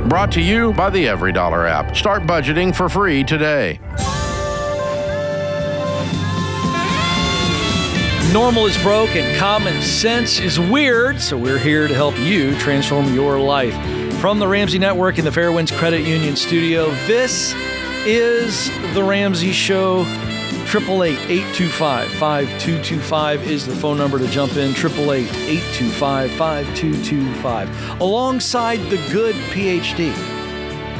Brought to you by the Every Dollar app. Start budgeting for free today. Normal is broke and common sense is weird, so we're here to help you transform your life. From the Ramsey Network in the Fairwinds Credit Union studio, this is The Ramsey Show. 888-825-5225 is the phone number to jump in. 888-825-5225. Alongside the good PhD,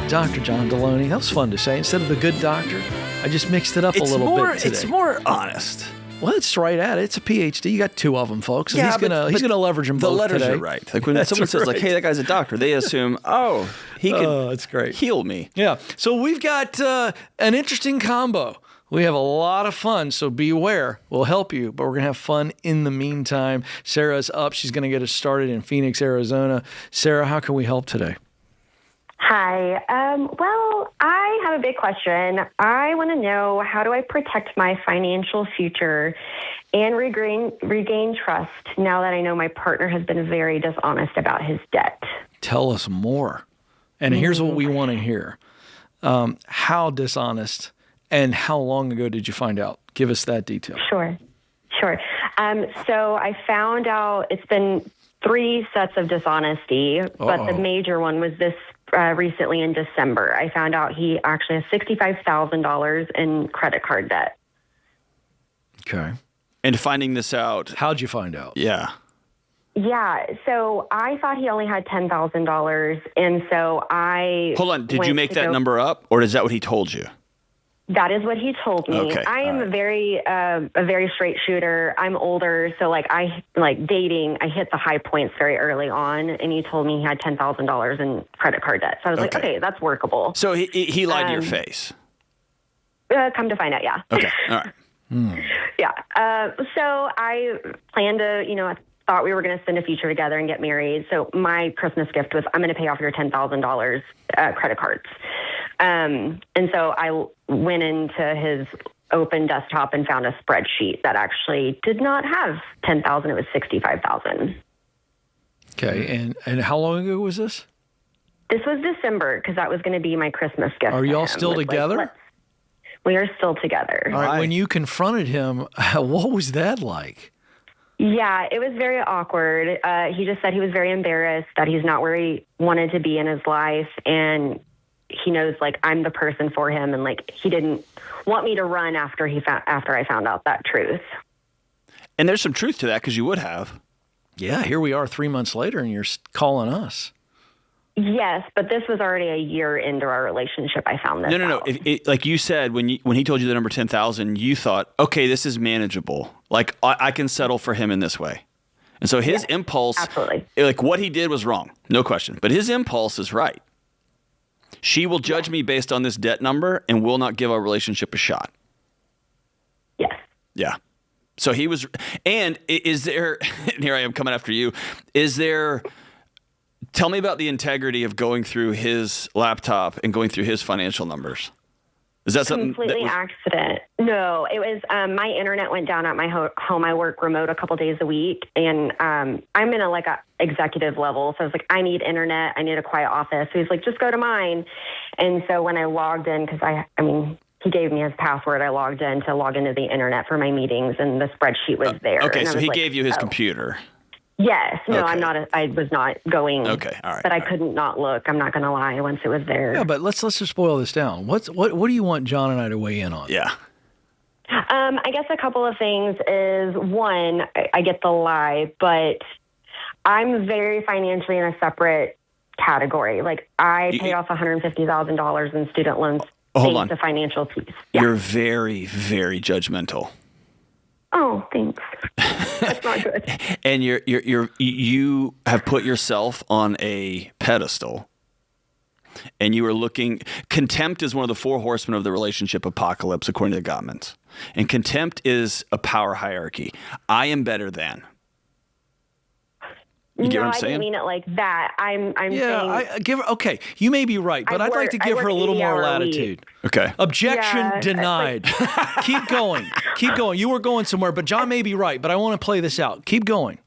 Dr. John Delony. That was fun to say. Instead of the good doctor, I just mixed it up a little bit today. It's more honest. Well, it's right at it. It's a PhD. You got two of them, folks. And Yeah, he's gonna leverage them both letters today. are right. Like when someone says, like, "Hey, that guy's a doctor," they assume, "Oh, he can it's great. heal me." Yeah. So we've got an interesting combo. We have a lot of fun, so beware. We'll help you, but we're going to have fun in the meantime. Sarah's up. She's going to get us started in Phoenix, Arizona. Sarah, how can we help today? Hi. Well, I have a big question. I want to know, how do I protect my financial future and regain trust now that I know my partner has been very dishonest about his debt? Tell us more. And here's what we want to hear. How dishonest and how long ago did you find out? Give us that detail. Sure. So I found out it's been 3 sets of dishonesty, but the major one was this recently in December. I found out he actually has $65,000 in credit card debt. Okay. And finding this out, How'd you find out? yeah. Yeah, so I thought he only had $10,000, and so I... Hold on. Did you make that number up, or is that what he told you? That is what he told me. Okay, I am a very straight shooter. I'm older, so dating, I hit the high points very early on, and he told me he had $10,000 in credit card debt. So I was like, okay, that's workable. So he lied to your face. Come to find out, yeah. Okay, all right. Yeah. So I planned to, I thought we were going to spend a future together and get married. So my Christmas gift was, I'm going to pay off your $10,000 credit cards. And so I went into his open desktop and found a spreadsheet that actually did not have $10,000. It was $65,000. Okay. And how long ago was this? This was December, because that was going to be my Christmas gift. Are to y'all him. still together? We are still together. All right. When you confronted him, what was that like? Yeah, it was very awkward. He just said he was very embarrassed that he's not where he wanted to be in his life, and he knows I'm the person for him, and he didn't want me to run after I found out that truth. And there's some truth to that, because you would have. Yeah, here we are 3 months later, and you're calling us. Yes, but this was already a year into our relationship. I found this. No. Like you said, when he told you the number 10,000, you thought, okay, this is manageable. I can settle for him in this way. And so his impulse, absolutely, what he did was wrong, no question. But his impulse is right. She will judge me based on this debt number and will not give our relationship a shot. Yes. Yeah. So he was, and is there, and here I am coming after you, tell me about the integrity of going through his laptop and going through his financial numbers. Is that something completely accident? No, it was my internet went down at my home. I work remote a couple days a week, and I'm in a executive level. So I was like, I need internet. I need a quiet office. So he's like, just go to mine. And so when I logged in, because he gave me his password, I logged in to log into the internet for my meetings, and the spreadsheet was there. Okay, so he gave you his computer. Yes. No, okay. I was not going. Okay. All right. But I couldn't not look. I'm not going to lie. Once it was there. Yeah, but let's just boil this down. What do you want John and I to weigh in on? Yeah. I guess a couple of things is, one, I get the lie, but I'm very financially in a separate category. I pay off $150,000 in student loans. Hold on. The financial piece. Yeah. You're very, very judgmental. Oh, thanks. That's not good. And you have put yourself on a pedestal, and you are looking. Contempt is one of the 4 horsemen of the relationship apocalypse, according to the Gottmans. And contempt is a power hierarchy. I am better than. You get what I'm saying? I didn't mean it like that. I'm saying... Okay, you may be right, but I'd like to give her a little more latitude. Okay. Objection denied. Keep going. You were going somewhere, but John may be right, but I want to play this out. Keep going.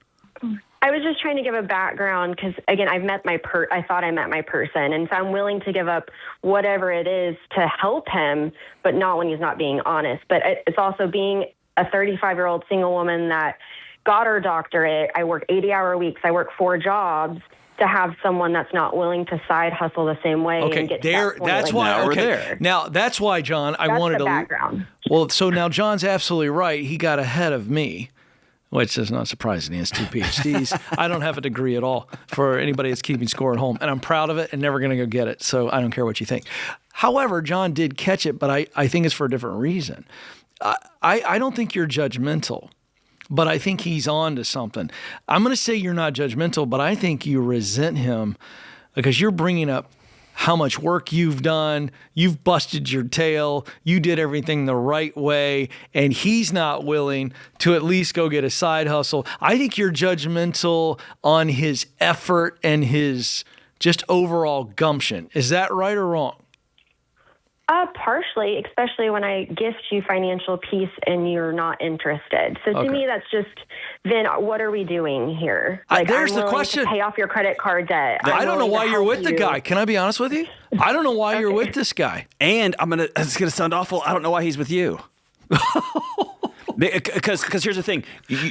I was just trying to give a background because, again, I thought I met my person. And so I'm willing to give up whatever it is to help him, but not when he's not being honest. But it's also being a 35-year-old single woman that got her doctorate. I work 80-hour weeks. I work 4 jobs. To have someone that's not willing to side hustle the same way and get to that point, that's like, why. now we're Okay, there. now that's why, John. I that's wanted the to. background. Well, so now John's absolutely right. He got ahead of me, which is not surprising. He has 2 PhDs. I don't have a degree at all for anybody that's keeping score at home, and I'm proud of it and never going to go get it. So I don't care what you think. However, John did catch it, but I think it's for a different reason. I don't think you're judgmental. But I think he's on to something. I'm going to say you're not judgmental, but I think you resent him because you're bringing up how much work you've done. You've busted your tail. You did everything the right way, and he's not willing to at least go get a side hustle. I think you're judgmental on his effort and his just overall gumption. Is that right or wrong? Partially, especially when I gift you financial peace and you're not interested. So to me, that's just, then what are we doing here? Like, there's I'm the willing question. to pay off your credit card debt. I don't know why you're with the you. guy. Can I be honest with you? I don't know why you're with this guy. And it's going to sound awful. I don't know why he's with you. Because here's the thing.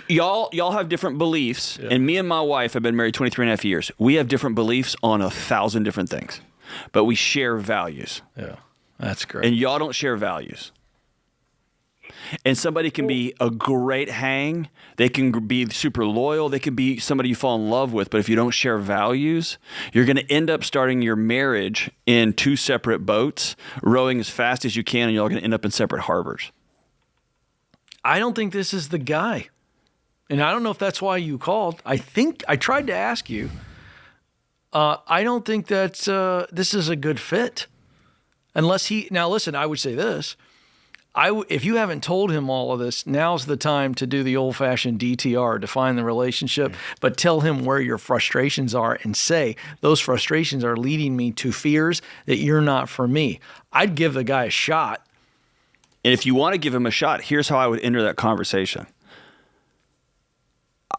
Y'all have different beliefs. Yeah. And me and my wife have been married 23 and a half years. We have different beliefs on 1,000 different things. But we share values. Yeah. That's great. And y'all don't share values. And somebody can be a great hang. They can be super loyal. They can be somebody you fall in love with. But if you don't share values, you're going to end up starting your marriage in 2 separate boats, rowing as fast as you can, and y'all are going to end up in separate harbors. I don't think this is the guy. And I don't know if that's why you called. I think I tried to ask you. I don't think that this is a good fit. Unless now listen, I would say this. If you haven't told him all of this, now's the time to do the old-fashioned DTR, define the relationship, but tell him where your frustrations are and say, those frustrations are leading me to fears that you're not for me. I'd give the guy a shot. And if you want to give him a shot, here's how I would enter that conversation.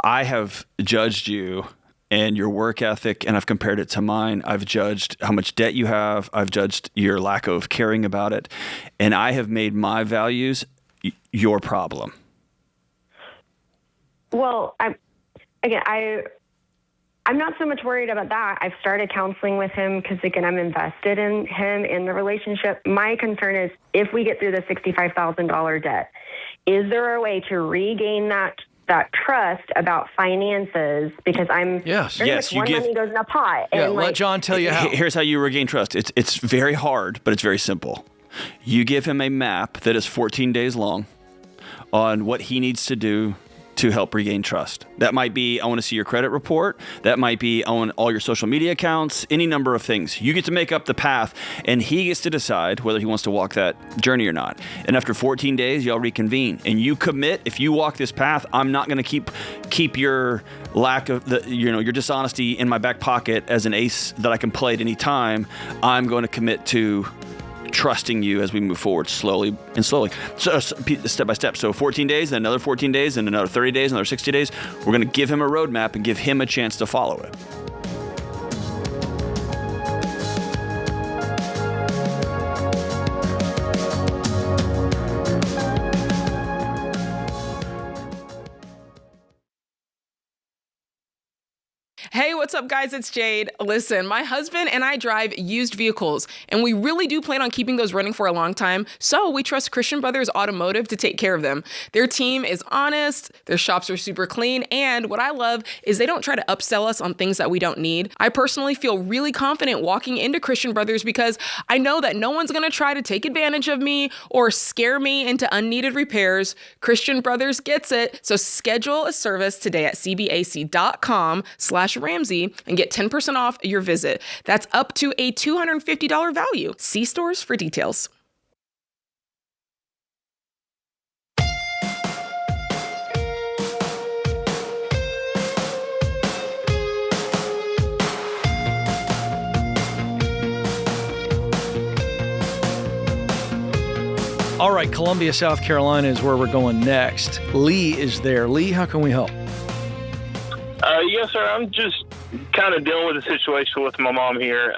I have judged you and your work ethic, and I've compared it to mine. I've judged how much debt you have. I've judged your lack of caring about it. And I have made my values your problem. Well, I'm not so much worried about that. I've started counseling with him because, again, I'm invested in him, in the relationship. My concern is if we get through the $65,000 debt, is there a way to regain that trust about finances? Because I'm yes, one money goes in a pot. Yeah, and let John tell you how. Here's how you regain trust. It's very hard, but it's very simple. You give him a map that is 14 days long on what he needs to do to help regain trust. That might be, I want to see your credit report. That might be, I want all your social media accounts, any number of things. You get to make up the path, and he gets to decide whether he wants to walk that journey or not. And after 14 days, y'all reconvene. And you commit, if you walk this path, I'm not going to keep your lack of, your dishonesty in my back pocket as an ace that I can play at any time. I'm going to commit to trusting you as we move forward slowly. So step by step. So 14 days, then another 14 days, and another 30 days, another 60 days. We're going to give him a roadmap and give him a chance to follow it. Hey, what's up, guys? It's Jade. Listen, my husband and I drive used vehicles, and we really do plan on keeping those running for a long time, so we trust Christian Brothers Automotive to take care of them. Their team is honest, their shops are super clean, and what I love is they don't try to upsell us on things that we don't need. I personally feel really confident walking into Christian Brothers because I know that no one's going to try to take advantage of me or scare me into unneeded repairs. Christian Brothers gets it, so schedule a service today at cbac.com/Ramsey and get 10% off your visit. That's up to a $250 value. See stores for details. All right, Columbia, South Carolina is where we're going next. Lee is there. Lee, how can we help? Yes, sir. I'm just kind of dealing with the situation with my mom here.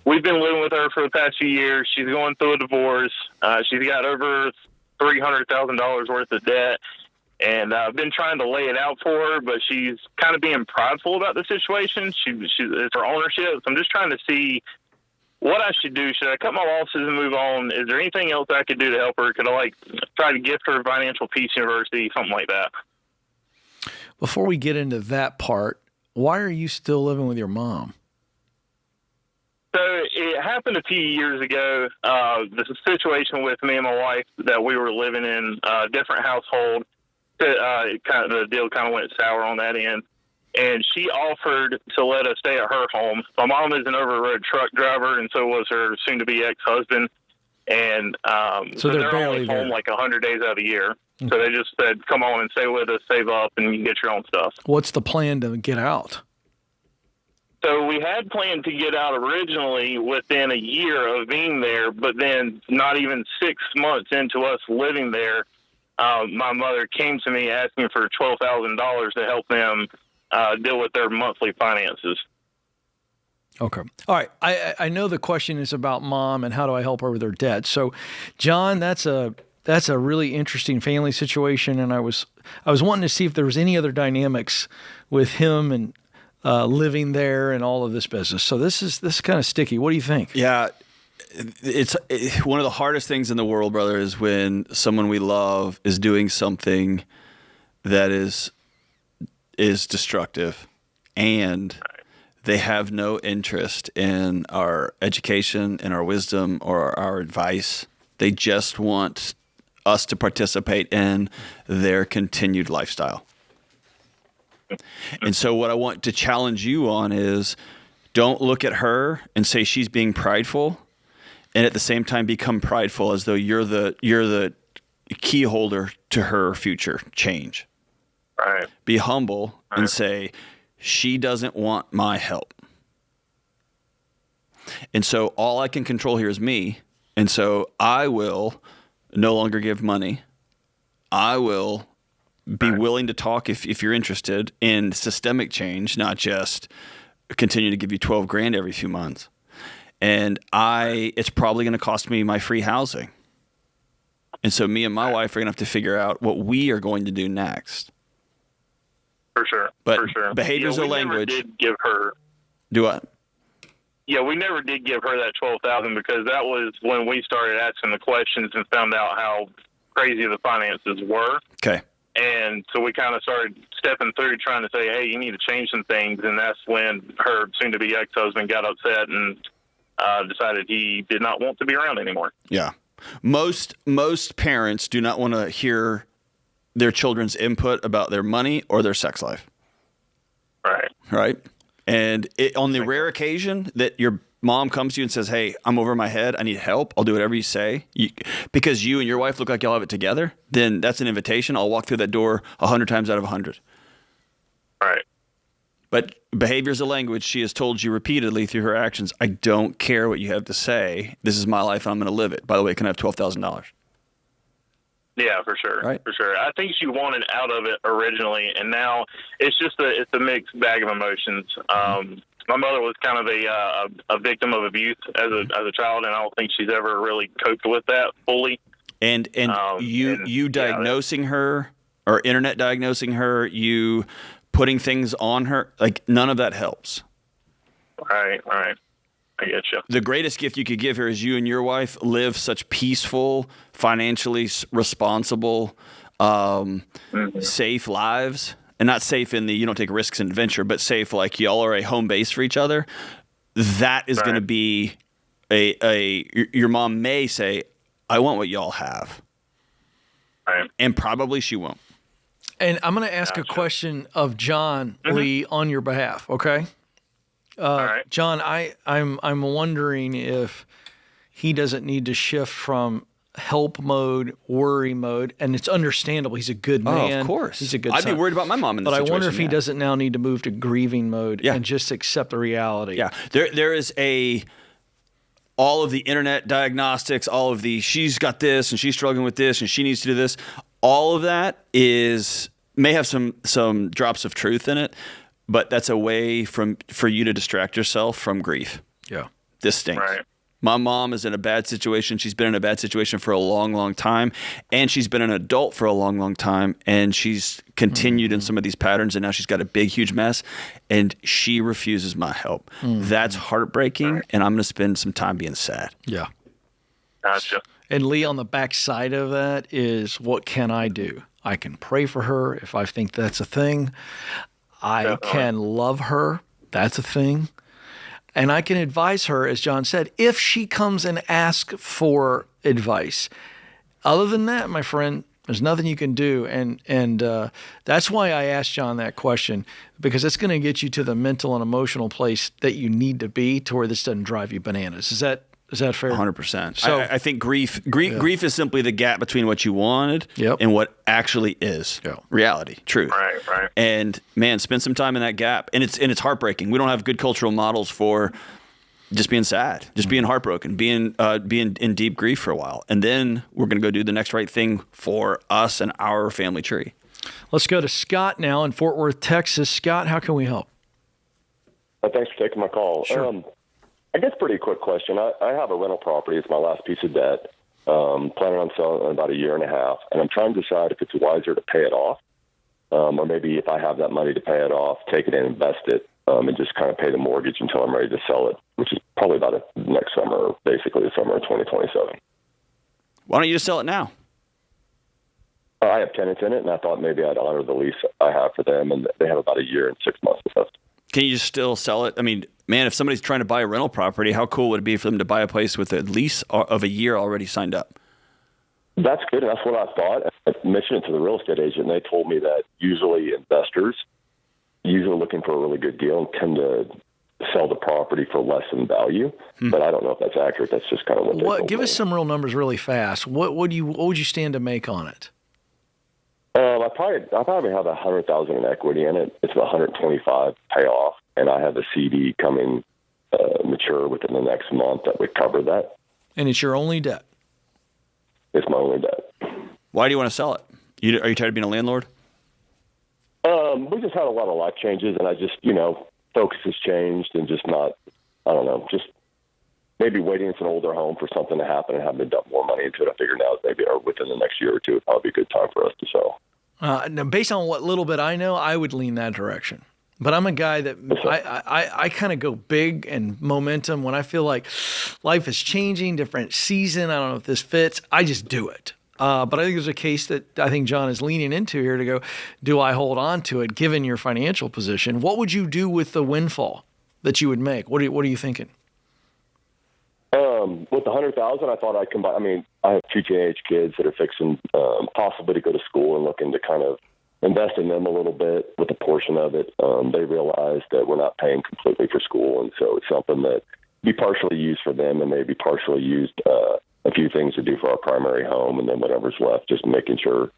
We've been living with her for the past few years. She's going through a divorce. She's got over $300,000 worth of debt. And I've been trying to lay it out for her, but she's kind of being prideful about the situation. It's her ownership. So I'm just trying to see what I should do. Should I cut my losses and move on? Is there anything else I could do to help her? Could I try to gift her Financial Peace University, something like that? Before we get into that part, why are you still living with your mom? So it happened a few years ago. This situation with me and my wife that we were living in a different household. The deal kind of went sour on that end. And she offered to let us stay at her home. My mom is an over-the-road truck driver, and so was her soon-to-be ex-husband. And so they're barely only home there. like 100 days out of the year. So they just said, come on and stay with us, save up, and you can get your own stuff. What's the plan to get out? So we had planned to get out originally within a year of being there, but then not even 6 months into us living there, my mother came to me asking for $12,000 to help them deal with their monthly finances. Okay. All right. I know the question is about mom and how do I help her with her debt. So, John, that's a really interesting family situation, and I was wanting to see if there was any other dynamics with him and living there and all of this business. So this is kind of sticky. What do you think? Yeah. It's one of the hardest things in the world, brother, is when someone we love is doing something that is destructive, and they have no interest in our education, in our wisdom, or our advice. They just want us to participate in their continued lifestyle. And so what I want to challenge you on is, don't look at her and say she's being prideful, and at the same time become prideful as though you're the key holder to her future change. Right. Be humble and say, she doesn't want my help. And so all I can control here is me. And so I will no longer give money. I will be willing to talk if you're interested in systemic change, not just continue to give you $12,000 every few months. And it's probably going to cost me my free housing. And so me and my wife are going to have to figure out what we are going to do next. For sure. But for sure. behaviors are language. We never did give her. Do what? Yeah, we never did give her that $12,000 because that was when we started asking the questions and found out how crazy the finances were. Okay. And so we kind of started stepping through trying to say, hey, you need to change some things. And that's when her soon-to-be ex-husband got upset and decided he did not want to be around anymore. Yeah. Most parents do not want to hear their children's input about their money or their sex life. Right. Right. And on the rare occasion that your mom comes to you and says, hey, I'm over my head, I need help, I'll do whatever you say, because you and your wife look like y'all have it together, then that's an invitation. I'll walk through that door 100 times out of 100. Right. But behavior is a language. She has told you repeatedly through her actions, I don't care what you have to say. This is my life and I'm going to live it. By the way, can I have $12,000? Yeah, for sure. Right. For sure. I think she wanted out of it originally, and now it's just it's a mixed bag of emotions. My mother was kind of a victim of abuse as a child, and I don't think she's ever really coped with that fully. And you diagnosing her or internet diagnosing her, you putting things on her, like none of that helps. Right. I get you. The greatest gift you could give her is you and your wife live such peaceful, financially responsible, safe lives. And not safe in the you don't take risks and adventure, but safe like y'all are a home base for each other. That is going to be your mom may say, I want what y'all have. Right. And probably she won't. And I'm going to ask a question of John Lee on your behalf, okay? All right. John, I'm wondering if he doesn't need to shift from help mode, worry mode, and it's understandable. He's a good man. Oh, of course. He's a good I'd son. be worried about my mom in this situation. But I wonder if he doesn't now need to move to grieving mode and just accept the reality. Yeah. There is all of the internet diagnostics, all of the she's got this and she's struggling with this and she needs to do this. All of that is may have some drops of truth in it, but that's a way for you to distract yourself from grief. Yeah. This stinks. Right. My mom is in a bad situation. She's been in a bad situation for a long, long time. And she's been an adult for a long, long time. And she's continued in some of these patterns. And now she's got a big, huge mess. And she refuses my help. That's heartbreaking. And I'm going to spend some time being sad. Yeah. Gotcha. And Lee, on the backside of that is, what can I do? I can pray for her if I think that's a thing. I can love her. That's a thing. And I can advise her, as John said, if she comes and asks for advice. Other than that, my friend, there's nothing you can do. And that's why I asked John that question, because it's going to get you to the mental and emotional place that you need to be to where this doesn't drive you bananas. Is that fair? 100%. So, I think grief is simply the gap between what you wanted and what actually is reality, truth. Right. And man, spend some time in that gap. And it's heartbreaking. We don't have good cultural models for just being sad, just being heartbroken, being in deep grief for a while. And then we're going to go do the next right thing for us and our family tree. Let's go to Scott now in Fort Worth, Texas. Scott, how can we help? Thanks for taking my call. Sure. I guess pretty quick question. I have a rental property. It's my last piece of debt. Planning on selling in about a year and a half. And I'm trying to decide if it's wiser to pay it off, or maybe if I have that money to pay it off, take it and invest it, and just kind of pay the mortgage until I'm ready to sell it, which is probably about next summer, basically the summer of 2027. Why don't you just sell it now? I have tenants in it, and I thought maybe I'd honor the lease I have for them, and they have about a year and 6 months left. Can you still sell it? I mean, man, if somebody's trying to buy a rental property, how cool would it be for them to buy a place with a lease of a year already signed up? That's good. That's what I thought. I mentioned it to the real estate agent, and they told me that usually investors, usually looking for a really good deal, and tend to sell the property for less in value. But I don't know if that's accurate. That's just kind of what they told me. Give us some real numbers really fast. What would you stand to make on it? I probably have $100,000 in equity in it. It's about $125 payoff, and I have a CD coming mature within the next month that would cover that. And it's your only debt. It's my only debt. Why do you want to sell it? Are you tired of being a landlord? We just had a lot of life changes, and I just, focus has changed, and just not, I don't know, just maybe waiting it's an older home for something to happen and having to dump more money into it. I figure now maybe within the next year or two, it'd probably be a good time for us to sell. Now, based on what little bit I know, I would lean that direction. But I'm a guy that I kind of go big and momentum when I feel like life is changing, different season. I don't know if this fits. I just do it. But I think there's a case that I think John is leaning into here to go, do I hold on to it given your financial position? What would you do with the windfall that you would make? What are you thinking? With the $100,000, I thought I'd combine. I mean, I have 2 teenage kids that are fixing possibly to go to school, and looking to kind of invest in them a little bit with a portion of it. They realize that we're not paying completely for school, and so it's something that be partially used for them and maybe partially used a few things to do for our primary home, and then whatever's left, just making sure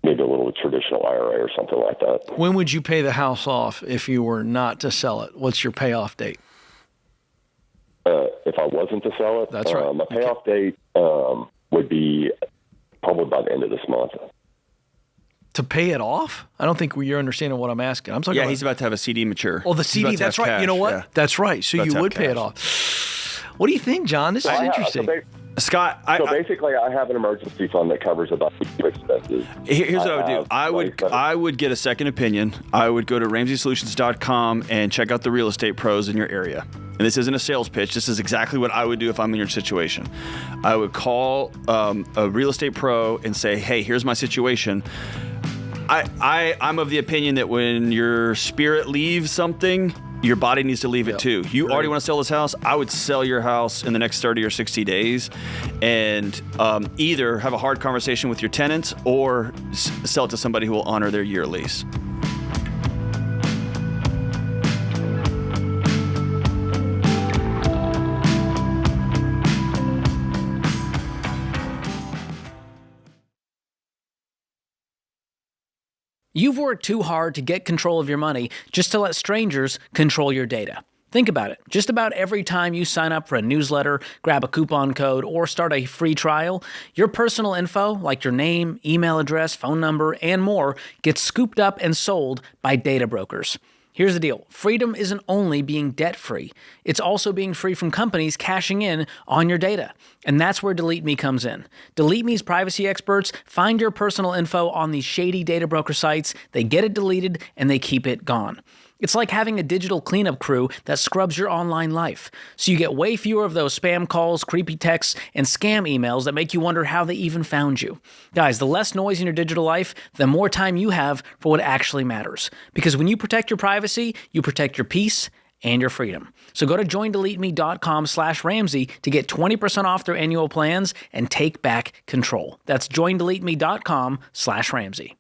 maybe a little traditional IRA or something like that. When would you pay the house off if you were not to sell it? What's your payoff date? If I wasn't to sell it, that's right. My payoff date would be probably by the end of this month. To pay it off? I don't think you're understanding what I'm asking. I'm talking about. He's about to have a CD mature. Oh, the CD. That's right. Cash, you know what? Yeah. That's right. So you would pay it off. What do you think, John? This is interesting. Scott, basically, I have an emergency fund that covers about expenses. Here's what I would do. I would get a second opinion. I would go to RamseySolutions.com and check out the real estate pros in your area. And this isn't a sales pitch. This is exactly what I would do if I'm in your situation. I would call a real estate pro and say, hey, here's my situation. I'm of the opinion that when your spirit leaves something, your body needs to leave it too. You already want to sell this house? I would sell your house in the next 30 or 60 days and either have a hard conversation with your tenants or sell it to somebody who will honor their year lease. You've worked too hard to get control of your money just to let strangers control your data. Think about it. Just about every time you sign up for a newsletter, grab a coupon code, or start a free trial, your personal info, like your name, email address, phone number, and more, gets scooped up and sold by data brokers. Here's the deal. Freedom isn't only being debt-free. It's also being free from companies cashing in on your data. And that's where Delete Me comes in. Delete Me's privacy experts find your personal info on these shady data broker sites, they get it deleted, and they keep it gone. It's like having a digital cleanup crew that scrubs your online life. So you get way fewer of those spam calls, creepy texts, and scam emails that make you wonder how they even found you. Guys, the less noise in your digital life, the more time you have for what actually matters. Because when you protect your privacy, you protect your peace and your freedom. So go to joindeleteme.com/Ramsey to get 20% off their annual plans and take back control. That's joindeleteme.com/Ramsey.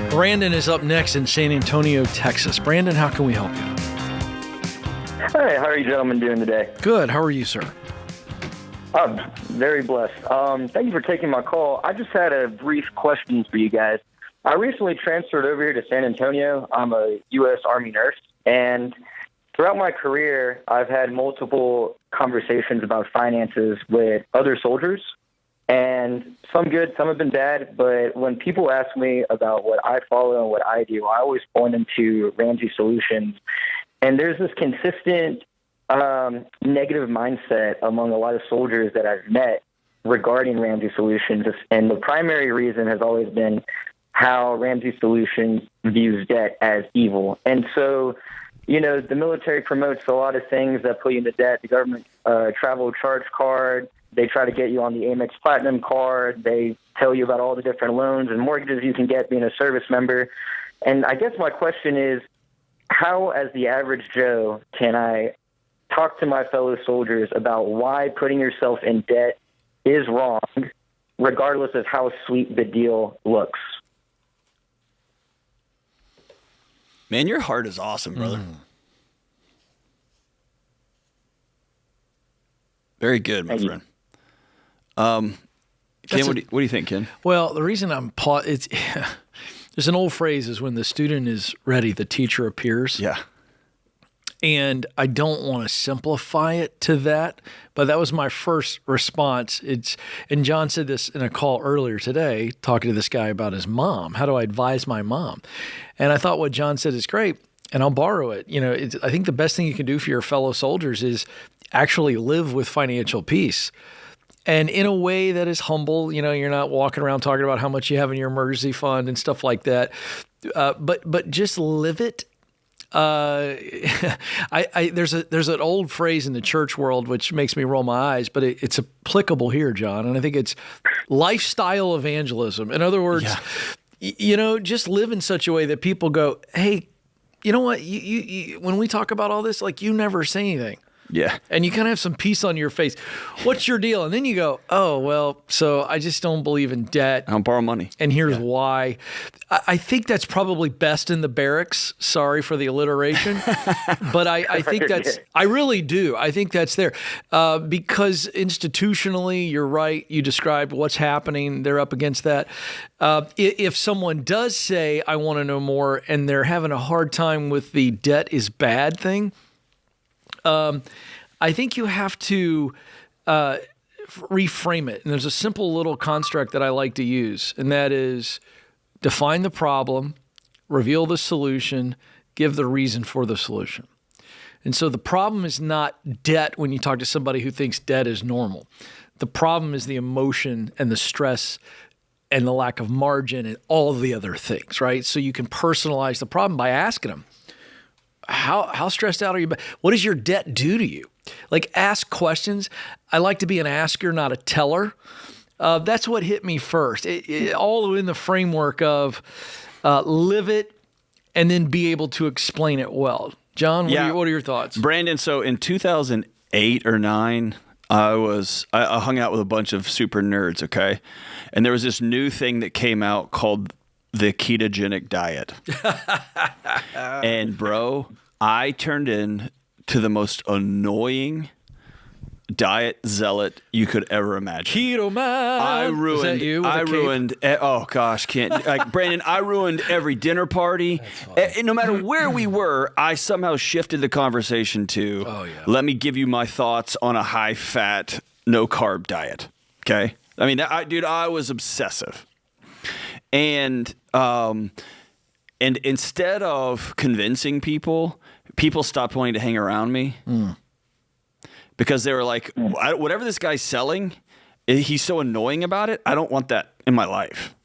Brandon is up next in San Antonio, Texas. Brandon, how can we help you? Hey, how are you gentlemen doing today? Good. How are you, sir? I'm very blessed. Thank you for taking my call. I just had a brief question for you guys. I recently transferred over here to San Antonio. I'm a U.S. Army nurse, and throughout my career, I've had multiple conversations about finances with other soldiers, and some good, some have been bad, but when people ask me about what I follow and what I do, I always point them to Ramsey Solutions. And there's this consistent negative mindset among a lot of soldiers that I've met regarding Ramsey Solutions. And the primary reason has always been how Ramsey Solutions views debt as evil. And so, you know, the military promotes a lot of things that put you into debt. The government travel charge card. They try to get you on the Amex Platinum card. They tell you about all the different loans and mortgages you can get being a service member. And I guess my question is, how, as the average Joe, can I talk to my fellow soldiers about why putting yourself in debt is wrong, regardless of how sweet the deal looks? Man, your heart is awesome, brother. Very good, my friend. Ken, what do you think, Ken? Well, the reason I'm it's there's an old phrase is when the student is ready, the teacher appears. Yeah. And I don't want to simplify it to that, but that was my first response. And John said this in a call earlier today, talking to this guy about his mom. How do I advise my mom? And I thought what John said is great, and I'll borrow it. You know, I think the best thing you can do for your fellow soldiers is actually live with financial peace. And in a way that is humble. You know, you're not walking around talking about how much you have in your emergency fund and stuff like that. But just live it. There's an old phrase in the church world which makes me roll my eyes, but it's applicable here, John. And I think it's lifestyle evangelism. In other words, you know, just live in such a way that people go, hey, you know what? You when we talk about all this, like, you never say anything. Yeah. And you kind of have some peace on your face. What's your deal? And then you go, oh, well, so I just don't believe in debt. I don't borrow money. And here's why. I think that's probably best in the barracks. Sorry for the alliteration. But I think I really do. I think that's there. Because institutionally, you're right. You described what's happening. They're up against that. If someone does say, I want to know more, and they're having a hard time with the debt is bad thing, I think you have to reframe it. And there's a simple little construct that I like to use, and that is define the problem, reveal the solution, give the reason for the solution. And so the problem is not debt when you talk to somebody who thinks debt is normal. The problem is the emotion and the stress and the lack of margin and all the other things, right? So you can personalize the problem by asking them, how stressed out are you? What does your debt do to you? Like, ask questions. I like to be an asker, not a teller. That's what hit me first. All in the framework of live it and then be able to explain it well. John, what are your thoughts? Brandon, so in 2008 or 9, I hung out with a bunch of super nerds, okay? And there was this new thing that came out called the ketogenic diet. And bro, I turned in to the most annoying diet zealot you could ever imagine. Keto man. I ruined. Is that you with I a cape? ruined. Oh gosh, can't like Brandon. I ruined every dinner party. And no matter where we were, I somehow shifted the conversation to. Oh, yeah. Let me give you my thoughts on a high-fat, no-carb diet. Okay. I mean, I was obsessive, and instead of convincing people stopped wanting to hang around me. Because they were like, whatever this guy's selling, he's so annoying about it. I don't want that in my life.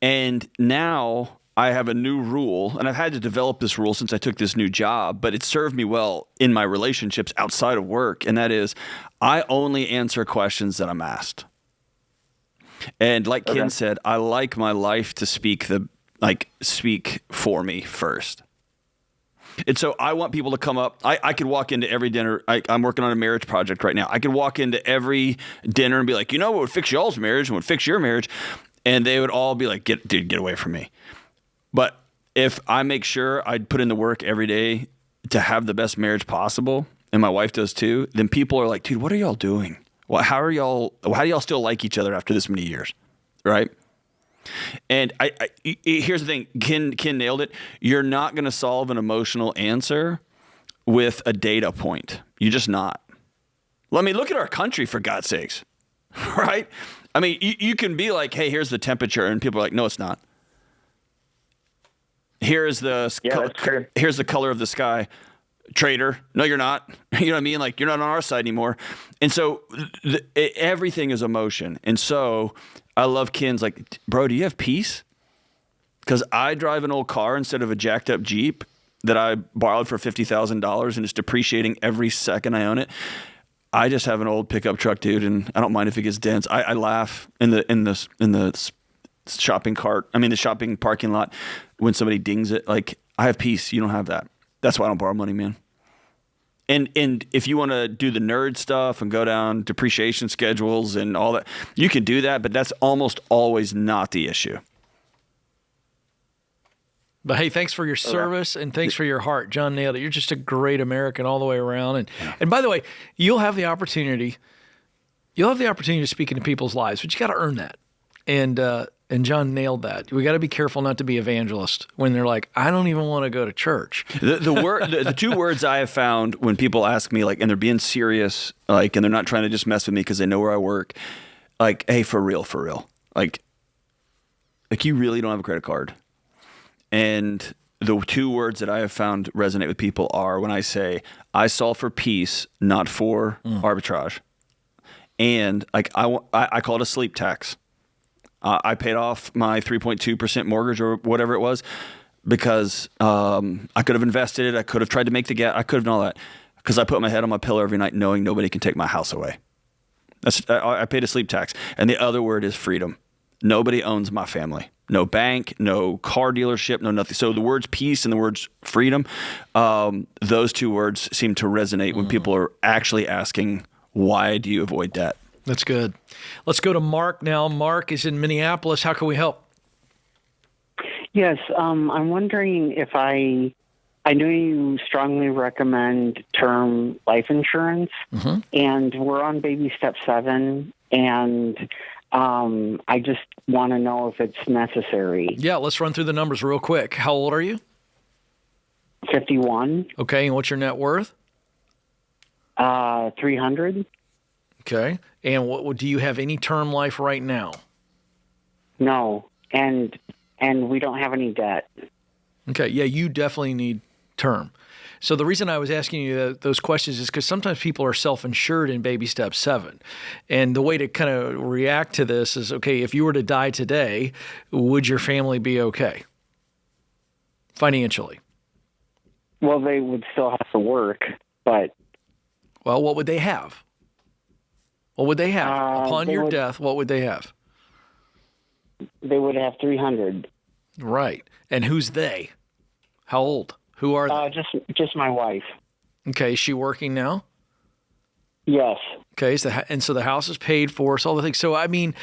And now I have a new rule, and I've had to develop this rule since I took this new job, but it served me well in my relationships outside of work. And that is, I only answer questions that I'm asked. And like Ken said, I like my life to speak for me first. And so I want people to come up. I could walk into every dinner. I'm working on a marriage project right now. I could walk into every dinner and be like, what would fix y'all's marriage and would fix your marriage? And they would all be like, get away from me. But if I make sure I put in the work every day to have the best marriage possible, and my wife does too, then people are like, dude, what are y'all doing? How do y'all still like each other after this many years? Right? And here's the thing, Ken nailed it. You're not going to solve an emotional answer with a data point. You're just not. Let me look at our country, for God's sakes, right? I mean, you can be like, hey, here's the temperature, and people are like, no, it's not. Here's the color of the sky. Traitor. No, you're not. You know what I mean? Like, you're not on our side anymore. And so everything is emotion. And so I love Ken's like, bro, do you have peace? Because I drive an old car instead of a jacked up Jeep that I borrowed for $50,000 and it's depreciating every second I own it. I just have an old pickup truck, dude, and I don't mind if it gets dents. I laugh in the shopping cart. I mean, the shopping parking lot when somebody dings it. Like, I have peace. You don't have that. That's why I don't borrow money, man. And if you want to do the nerd stuff and go down depreciation schedules and all that, you can do that, but that's almost always not the issue. But hey, thanks for your service and thanks for your heart. John nailed it. You're just a great American all the way around. And by the way, you'll have the opportunity to speak into people's lives, but you got to earn that. And John nailed that. We got to be careful not to be evangelist when they're like, I don't even want to go to church. The two words I have found when people ask me, like, and they're being serious, like, and they're not trying to just mess with me because they know where I work, like, hey, for real, like you really don't have a credit card. And the two words that I have found resonate with people are when I say, I solve for peace, not for arbitrage. And like I call it a sleep tax. I paid off my 3.2% mortgage or whatever it was because I could have invested it. I could have tried to make I could have done all that because I put my head on my pillow every night knowing nobody can take my house away. I paid a sleep tax. And the other word is freedom. Nobody owns my family. No bank, no car dealership, no nothing. So the words peace and the words freedom, those two words seem to resonate when people are actually asking, why do you avoid debt? That's good. Let's go to Mark now. Mark is in Minneapolis. How can we help? Yes, I'm wondering if I know you strongly recommend term life insurance, and we're on baby step 7, and I just want to know if it's necessary. Yeah, let's run through the numbers real quick. How old are you? 51. Okay, and what's your net worth? 300. Okay, and what do you have any term life right now? No, and we don't have any debt. Okay, yeah, you definitely need term. So the reason I was asking you those questions is because sometimes people are self-insured in baby step 7. And the way to kind of react to this is, okay, if you were to die today, would your family be okay financially? Well, they would still have to work, but... Well, what would they have? What would they have? Upon your death, what would they have? They would have 300. Right. And who's they? How old? Who are they? Just my wife. Okay. Is she working now? Yes. Okay. So the house is paid for. So all the things. So, I mean,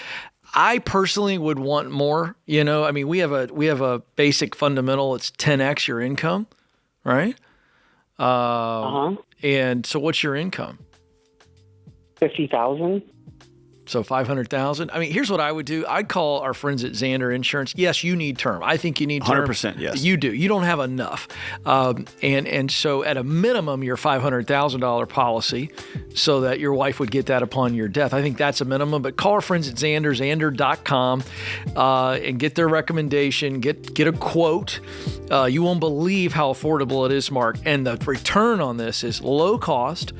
I personally would want more, you know, I mean, we have a basic fundamental. It's 10x your income, right? And so what's your income? 50,000. So 500,000. I mean, here's what I would do. I'd call our friends at Zander Insurance. Yes, you need term. I think you need term. 100%, yes. You do. You don't have enough. And so at a minimum, your $500,000 policy, so that your wife would get that upon your death. I think that's a minimum. But call our friends at Zander, Zander.com, and get their recommendation. Get a quote. You won't believe how affordable it is, Mark. And the return on this is low cost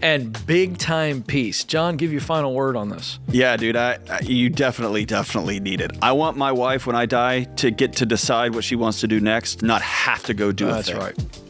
and big time peace. John, give your final word on this. Yeah, dude, you definitely need it. I want my wife, when I die, to get to decide what she wants to do next, not have to go do a thing. That's right.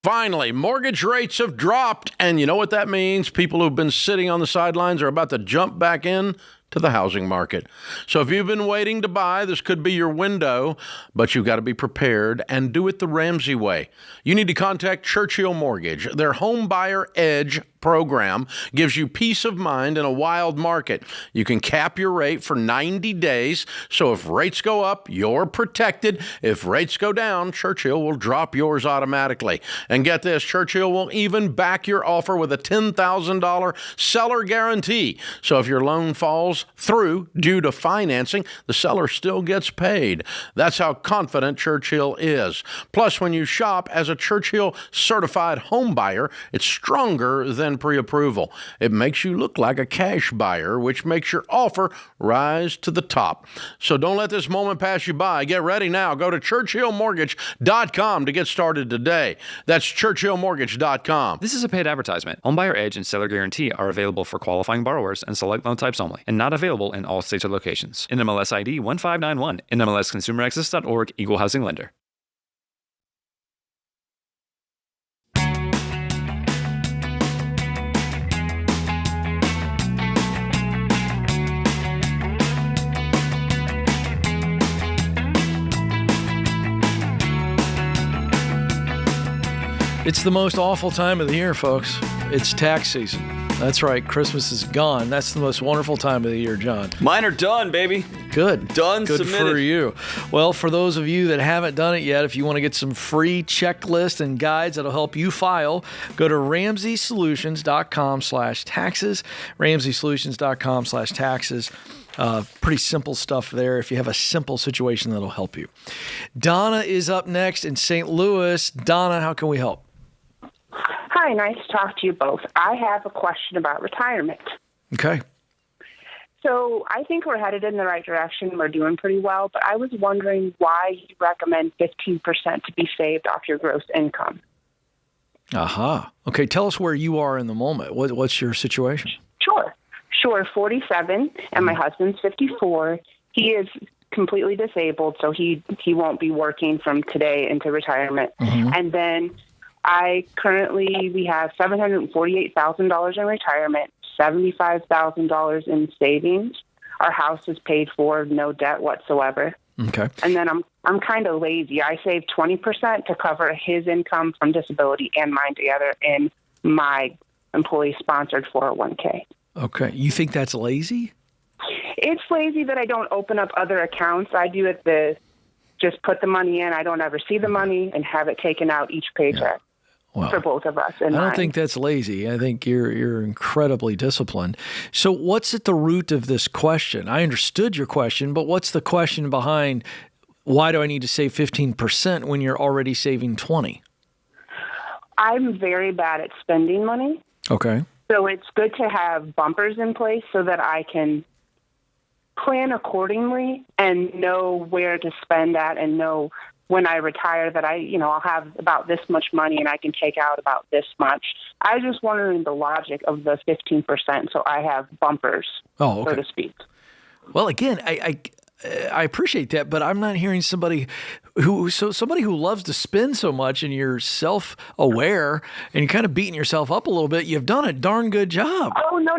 Finally, mortgage rates have dropped, and you know what that means? People who've been sitting on the sidelines are about to jump back in to the housing market. So if you've been waiting to buy, this could be your window, but you've got to be prepared and do it the Ramsey way. You need to contact Churchill Mortgage. Their Home Buyer Edge program gives you peace of mind in a wild market. You can cap your rate for 90 days, so if rates go up, you're protected. If rates go down, Churchill will drop yours automatically. And get this, Churchill will even back your offer with a $10,000 seller guarantee. So if your loan falls through due to financing, the seller still gets paid. That's how confident Churchill is. Plus, when you shop as a Churchill certified home buyer, it's stronger than pre-approval. It makes you look like a cash buyer, which makes your offer rise to the top. So don't let this moment pass you by. Get ready now. Go to ChurchillMortgage.com to get started today. That's ChurchillMortgage.com. This is a paid advertisement. Homebuyer Edge and Seller Guarantee are available for qualifying borrowers and select loan types only, and not available in all states or locations. NMLS ID 1591. NMLSConsumerAccess.org. Equal Housing Lender. It's the most awful time of the year, folks. It's tax season. That's right. Christmas is gone. That's the most wonderful time of the year, John. Mine are done, baby. Good. Done, Good submitted. for you. Well, for those of you that haven't done it yet, if you want to get some free checklists and guides that'll help you file, go to RamseySolutions.com/taxes. RamseySolutions.com/taxes. Pretty simple stuff there if you have a simple situation that'll help you. Donna is up next in St. Louis. Donna, how can we help? Hi, nice to talk to you both. I have a question about retirement. Okay. So I think we're headed in the right direction. We're doing pretty well, but I was wondering why you recommend 15% to be saved off your gross income. Aha. Okay, tell us where you are in the moment. What's your situation? Sure, 47, and my husband's 54. He is completely disabled, so he won't be working from today into retirement. Mm-hmm. And then we have $748,000 in retirement, $75,000 in savings. Our house is paid for, no debt whatsoever. Okay. And then I'm kind of lazy. I save 20% to cover his income from disability and mine together in my employee-sponsored 401k. Okay. You think that's lazy? It's lazy that I don't open up other accounts. I do it just put the money in. I don't ever see the money and have it taken out each paycheck. Well, for both of us. I don't think that's lazy. I think you're incredibly disciplined. So what's at the root of this question? I understood your question, but what's the question behind why do I need to save 15% when you're already saving 20? I'm very bad at spending money. Okay. So it's good to have bumpers in place so that I can plan accordingly and know where to spend at and know when I retire that I'll have about this much money and I can take out about this much. I was just wondering the logic of the 15%, so I have bumpers, so to speak. Well, again, I appreciate that, but I'm not hearing somebody who loves to spend so much and you're self-aware and you're kind of beating yourself up a little bit. You've done a darn good job. Oh, no.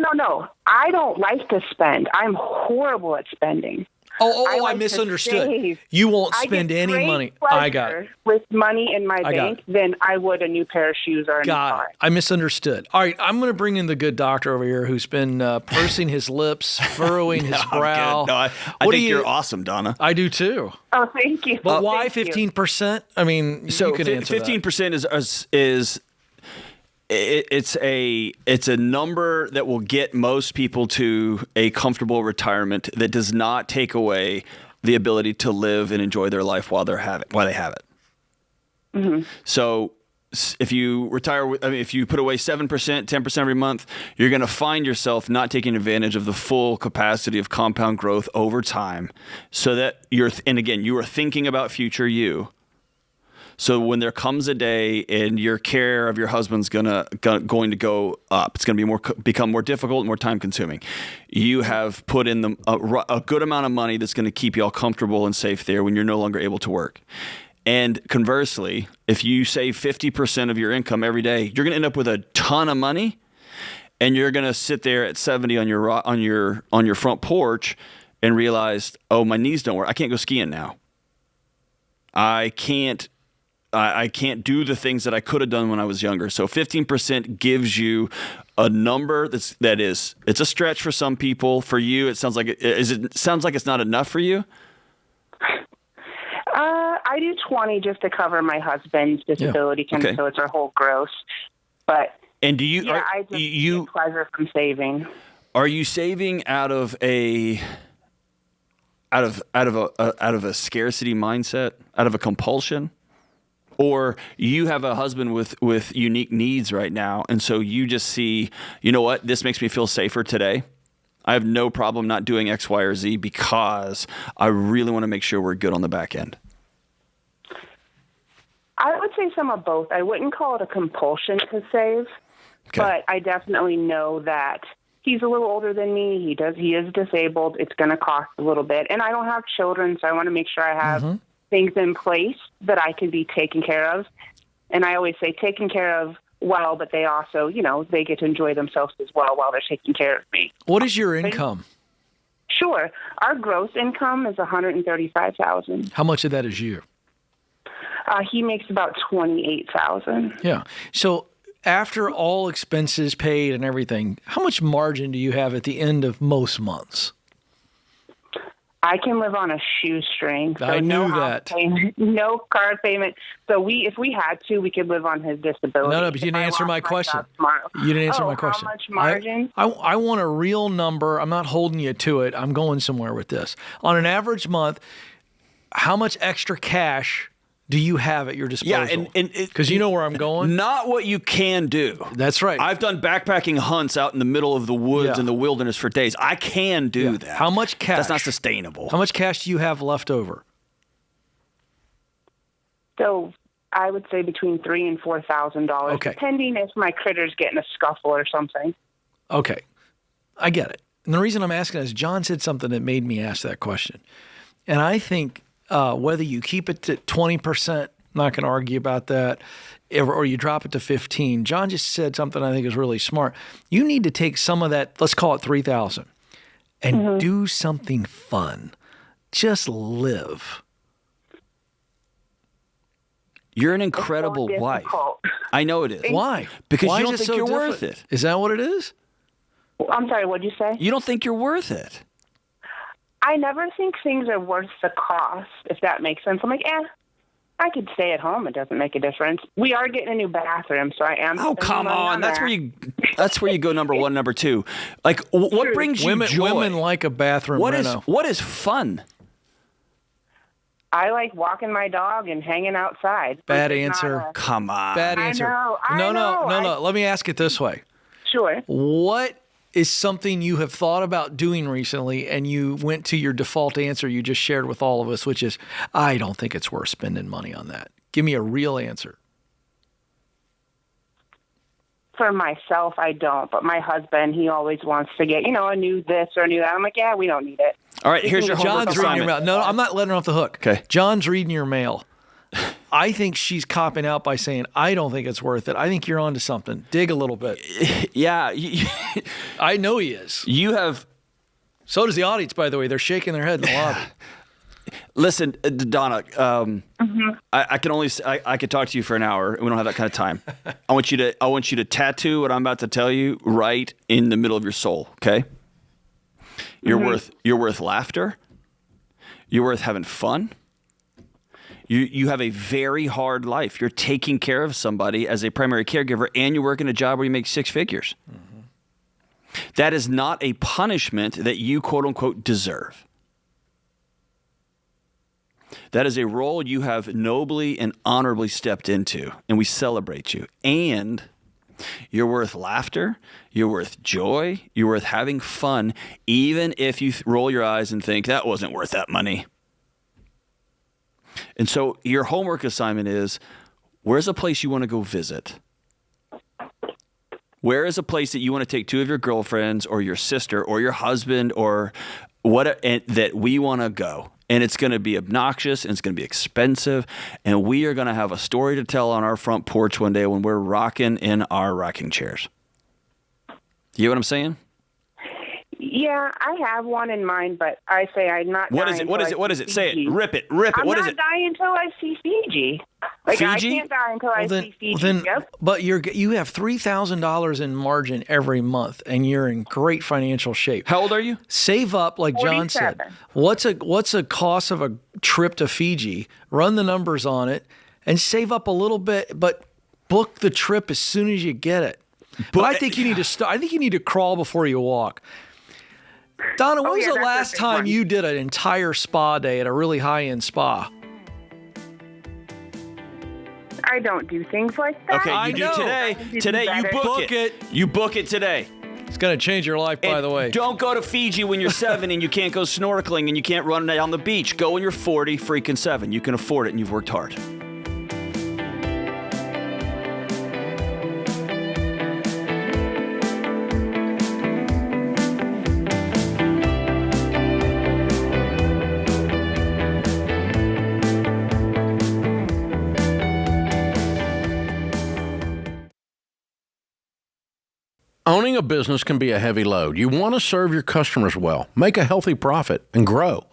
I don't like to spend. I'm horrible at spending. I like to misunderstood. save. You won't I spend get any great money. I got it. pleasure with money in my I got bank than I would a new pair of shoes or a new Got car. it. I misunderstood. All right, I'm going to bring in the good doctor over here who's been pursing his lips, furrowing his brow. No, I think you're awesome, Donna. I do too. Oh, thank you. But why Thank you. 15%? I mean, So you can answer 15% is it's a number that will get most people to a comfortable retirement that does not take away the ability to live and enjoy their life while they have it. Mm-hmm. So if you retire, if you put away 7%, 10% every month, you're going to find yourself not taking advantage of the full capacity of compound growth over time. So that and again, you are thinking about future you. So when there comes a day and your care of your husband's going to go up, it's going to become more difficult, more time consuming. You have put in a good amount of money that's going to keep you all comfortable and safe there when you're no longer able to work. And conversely, if you save 50% of your income every day, you're going to end up with a ton of money, and you're going to sit there at 70 on your front porch and realize, oh, my knees don't work. I can't go skiing now. I can't do the things that I could have done when I was younger. So 15% gives you a number it's a stretch for some people. For you, it sounds like it's not enough for you. I do 20 just to cover my husband's disability, Okay. so it's our whole gross. But and do you? I just get pleasure from saving. Are you saving out of a scarcity mindset, out of a compulsion? Or you have a husband with unique needs right now, and so you just see, you know what, this makes me feel safer today. I have no problem not doing X, Y, or Z because I really want to make sure we're good on the back end. I would say some of both. I wouldn't call it a compulsion to save, but I definitely know that he's a little older than me. He is disabled. It's going to cost a little bit, and I don't have children, so I want to make sure I have things in place that I can be taken care of. And I always say taken care of well, but they also, they get to enjoy themselves as well while they're taking care of me. What is your income? Sure. Our gross income is $135,000. How much of that is you? He makes about $28,000. Yeah. So after all expenses paid and everything, how much margin do you have at the end of most months? I can live on a shoestring. So I knew no that. Payment, no car payment. So if we had to, we could live on his disability. No, but you didn't answer my question. You didn't answer my question. How much margin? I want a real number. I'm not holding you to it. I'm going somewhere with this. On an average month, how much extra cash do you have at your disposal? Yeah, and because you know where I'm going. Not what you can do. That's right. I've done backpacking hunts out in the middle of the woods and the wilderness for days. I can do that. How much cash? That's not sustainable. How much cash do you have left over? So I would say between $3,000 and $4,000, depending if my critters get in a scuffle or something. Okay, I get it. And the reason I'm asking is John said something that made me ask that question, and I think. Whether you keep it to 20%, not going to argue about that, or you drop it to 15. John just said something I think is really smart. You need to take some of that, let's call it 3,000, and do something fun. Just live. You're an incredible wife. I know it is. Why? Because Why you don't is it think so you're different? worth it. Is that what it is? I'm sorry, what did you say? You don't think you're worth it. I never think things are worth the cost, if that makes sense. I'm like, I could stay at home. It doesn't make a difference. We are getting a new bathroom, so I am. Oh, come on. That's where you go number one, number two. Like, what brings you joy? Women like a bathroom reno. What is fun? I like walking my dog and hanging outside. Bad answer. Come on. Bad answer. I know. No. Let me ask it this way. Sure. What is something you have thought about doing recently and you went to your default answer you just shared with all of us, which is, I don't think it's worth spending money on that? Give me a real answer. For myself, I don't. But my husband, he always wants to get, a new this or a new that. I'm like, we don't need it. All right, here's your homework John's reading your assignment. mail. No, I'm not letting her off the hook. Okay. John's reading your mail. I think she's copping out by saying, I don't think it's worth it. I think you're onto something. Dig a little bit. Yeah. I know he is. You have So does the audience, by the way. They're shaking their head in the lobby. Listen, Donna, I can only I could talk to you for an hour. We don't have that kind of time. I want you to tattoo what I'm about to tell you right in the middle of your soul. Okay. You're worth laughter. You're worth having fun. You have a very hard life. You're taking care of somebody as a primary caregiver, and you're working a job where you make six figures. That is not a punishment that you, quote unquote, deserve. That is a role you have nobly and honorably stepped into, and we celebrate you. And you're worth laughter. You're worth joy. You're worth having fun, even if you roll your eyes and think that wasn't worth that money. And so your homework assignment is, where's a place you want to go visit? Where is a place that you want to take two of your girlfriends or your sister or your husband or what that we want to go? And it's going to be obnoxious and it's going to be expensive. And we are going to have a story to tell on our front porch one day when we're rocking in our rocking chairs. You know what I'm saying? Yeah, I have one in mind, but I say I'm not. What is it? What is it? What is it? Say it. Rip it. Rip it. I'm what is not it? dying until I see Fiji. Like Fiji? I can't die until I see Fiji. Yep. But you have $3,000 in margin every month, and you're in great financial shape. How old are you? Save up, like John said. 47. What's a cost of a trip to Fiji? Run the numbers on it, and save up a little bit, but book the trip as soon as you get it. But I think you need to start. I think you need to crawl before you walk. Donna, when was the last time you did an entire spa day at a really high-end spa? I don't do things like that. Okay, you do today. Today, you book it. You book it today. It's going to change your life, by the way. Don't go to Fiji when you're 7 and you can't go snorkeling and you can't run down the beach. Go when you're 40, freaking 7. You can afford it and you've worked hard. Owning a business can be a heavy load. You want to serve your customers well, make a healthy profit, and grow.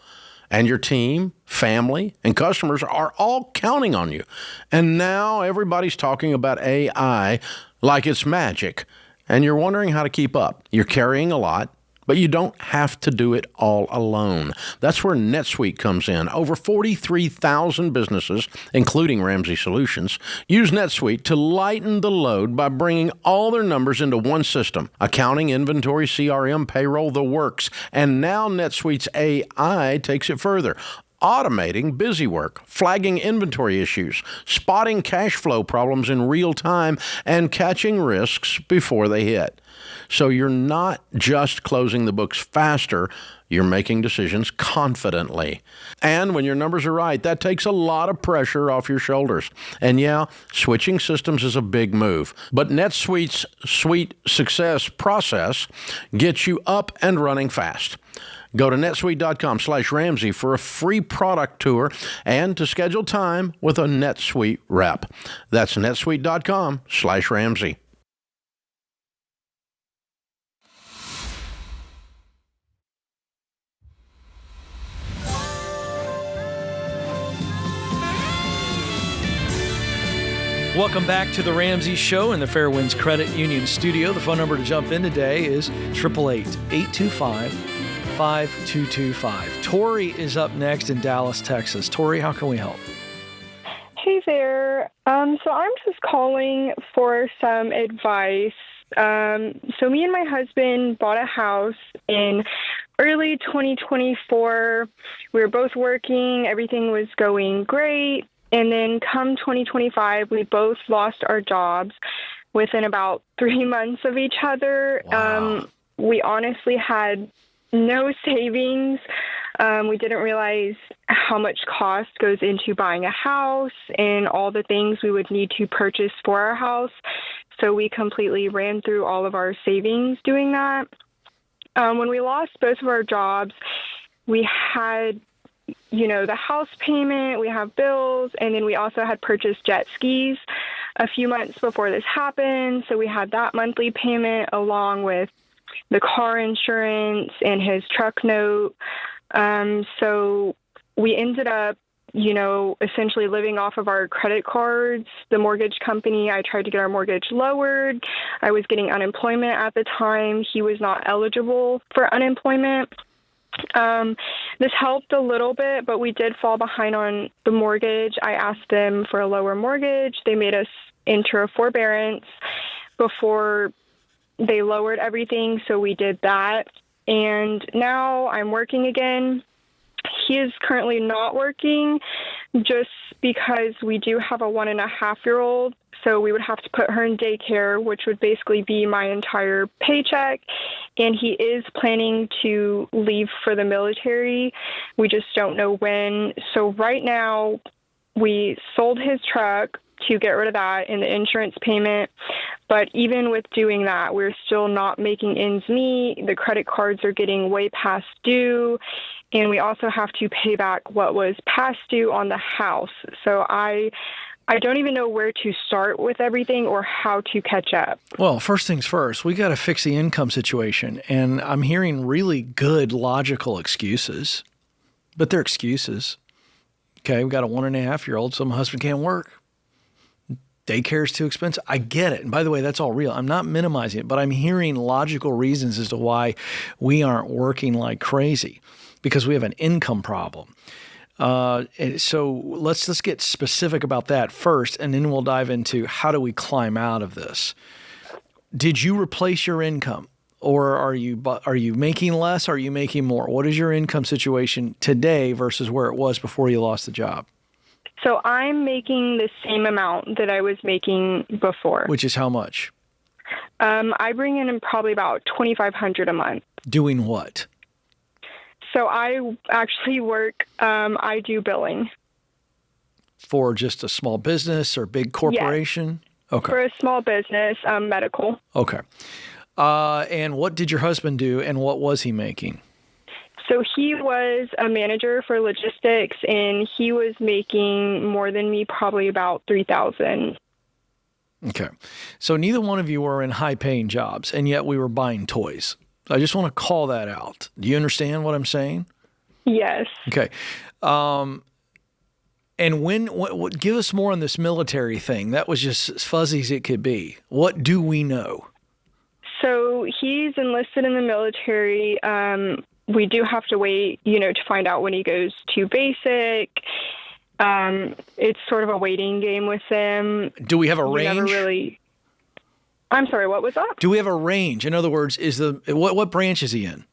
And your team, family, and customers are all counting on you. And now everybody's talking about AI like it's magic. And you're wondering how to keep up. You're carrying a lot, but you don't have to do it all alone. That's where NetSuite comes in. Over 43,000 businesses, including Ramsey Solutions, use NetSuite to lighten the load by bringing all their numbers into one system. Accounting, inventory, CRM, payroll, the works. And now NetSuite's AI takes it further. Automating busy work, flagging inventory issues, spotting cash flow problems in real time, and catching risks before they hit. So you're not just closing the books faster, you're making decisions confidently. And when your numbers are right, that takes a lot of pressure off your shoulders. And yeah, switching systems is a big move, but NetSuite's Suite Success process gets you up and running fast. Go to netsuite.com/Ramsey for a free product tour and to schedule time with a NetSuite rep. That's netsuite.com/Ramsey. Welcome back to the Ramsey Show in the Fairwinds Credit Union studio. The phone number to jump in today is 888-825-5225. Tori is up next in Dallas, Texas. Tori, how can we help? Hey there. So I'm just calling for some advice. So me and my husband bought a house in early 2024. We were both working. Everything was going great. And then come 2025, we both lost our jobs within about 3 months of each other. Wow. We honestly had no savings. We didn't realize how much cost goes into buying a house and all the things we would need to purchase for our house. So we completely ran through all of our savings doing that. When we lost both of our jobs, we had the house payment, we have bills, and then we also had purchased jet skis a few months before this happened. So we had that monthly payment along with the car insurance and his truck note. So we ended up, essentially living off of our credit cards. The mortgage company, I tried to get our mortgage lowered. I was getting unemployment at the time. He was not eligible for unemployment. This helped a little bit, but we did fall behind on the mortgage. I asked them for a lower mortgage. They made us enter a forbearance before they lowered everything, so we did that. And now I'm working again. He is currently not working just because we do have a 1.5-year-old, so we would have to put her in daycare, which would basically be my entire paycheck. And he is planning to leave for the military. We just don't know when. So right now, we sold his truck to get rid of that in the insurance payment. But even with doing that, we're still not making ends meet. The credit cards are getting way past due. And we also have to pay back what was past due on the house. So I don't even know where to start with everything or how to catch up. Well, first things first, we got to fix the income situation. And I'm hearing really good logical excuses, but they're excuses. Okay, we've got a 1.5-year-old, so my husband can't work. Daycare is too expensive. I get it. And by the way, that's all real. I'm not minimizing it, but I'm hearing logical reasons as to why we aren't working like crazy, because we have an income problem. So let's get specific about that first, and then we'll dive into how do we climb out of this. Did you replace your income, or are you making less? Or are you making more? What is your income situation today versus where it was before you lost the job? So I'm making the same amount that I was making before. Which is how much? I bring in probably about $2,500 a month. Doing what? So I actually work, I do billing. For just a small business or big corporation? Yes. Okay. For a small business, medical. Okay. And what did your husband do, and what was he making? So he was a manager for logistics, and he was making more than me, probably about $3,000. Okay. So neither one of you were in high-paying jobs, and yet we were buying toys. I just want to call that out. Do you understand what I'm saying? Yes. Okay. And what give us more on this military thing? That was just as fuzzy as it could be. What do we know? So he's enlisted in the military. We do have to wait, to find out when he goes to basic. It's sort of a waiting game with them. Do we have a range? Never really. I'm sorry, what was that? Do we have a range? In other words, what branch is he in?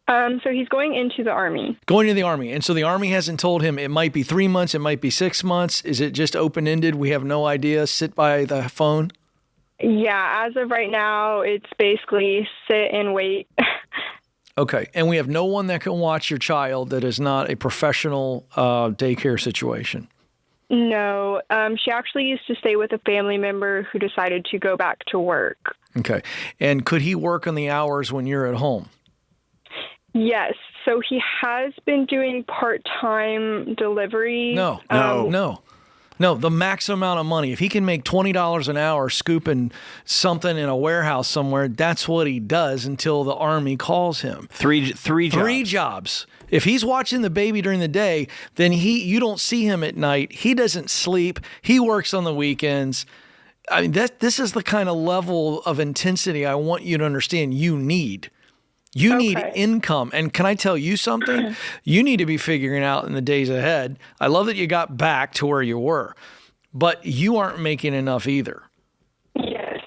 So he's going into the Army. Going to the Army. And so the Army hasn't told him it might be 3 months, it might be 6 months. Is it just open-ended? We have no idea. Sit by the phone? Yeah, as of right now, it's basically sit and wait. Okay. And we have no one that can watch your child that is not a professional daycare situation? No. She actually used to stay with a family member who decided to go back to work. Okay. And could he work on the hours when you're at home? Yes. So he has been doing part-time delivery. No. The max amount of money. If he can make $20 an hour scooping something in a warehouse somewhere, that's what he does until the Army calls him. Three jobs. 3 jobs. If he's watching the baby during the day, then you don't see him at night. He doesn't sleep. He works on the weekends. I mean, this is the kind of level of intensity I want you to understand you need. You need income. And can I tell you something? You need to be figuring out in the days ahead. I love that you got back to where you were, but you aren't making enough either. Yes.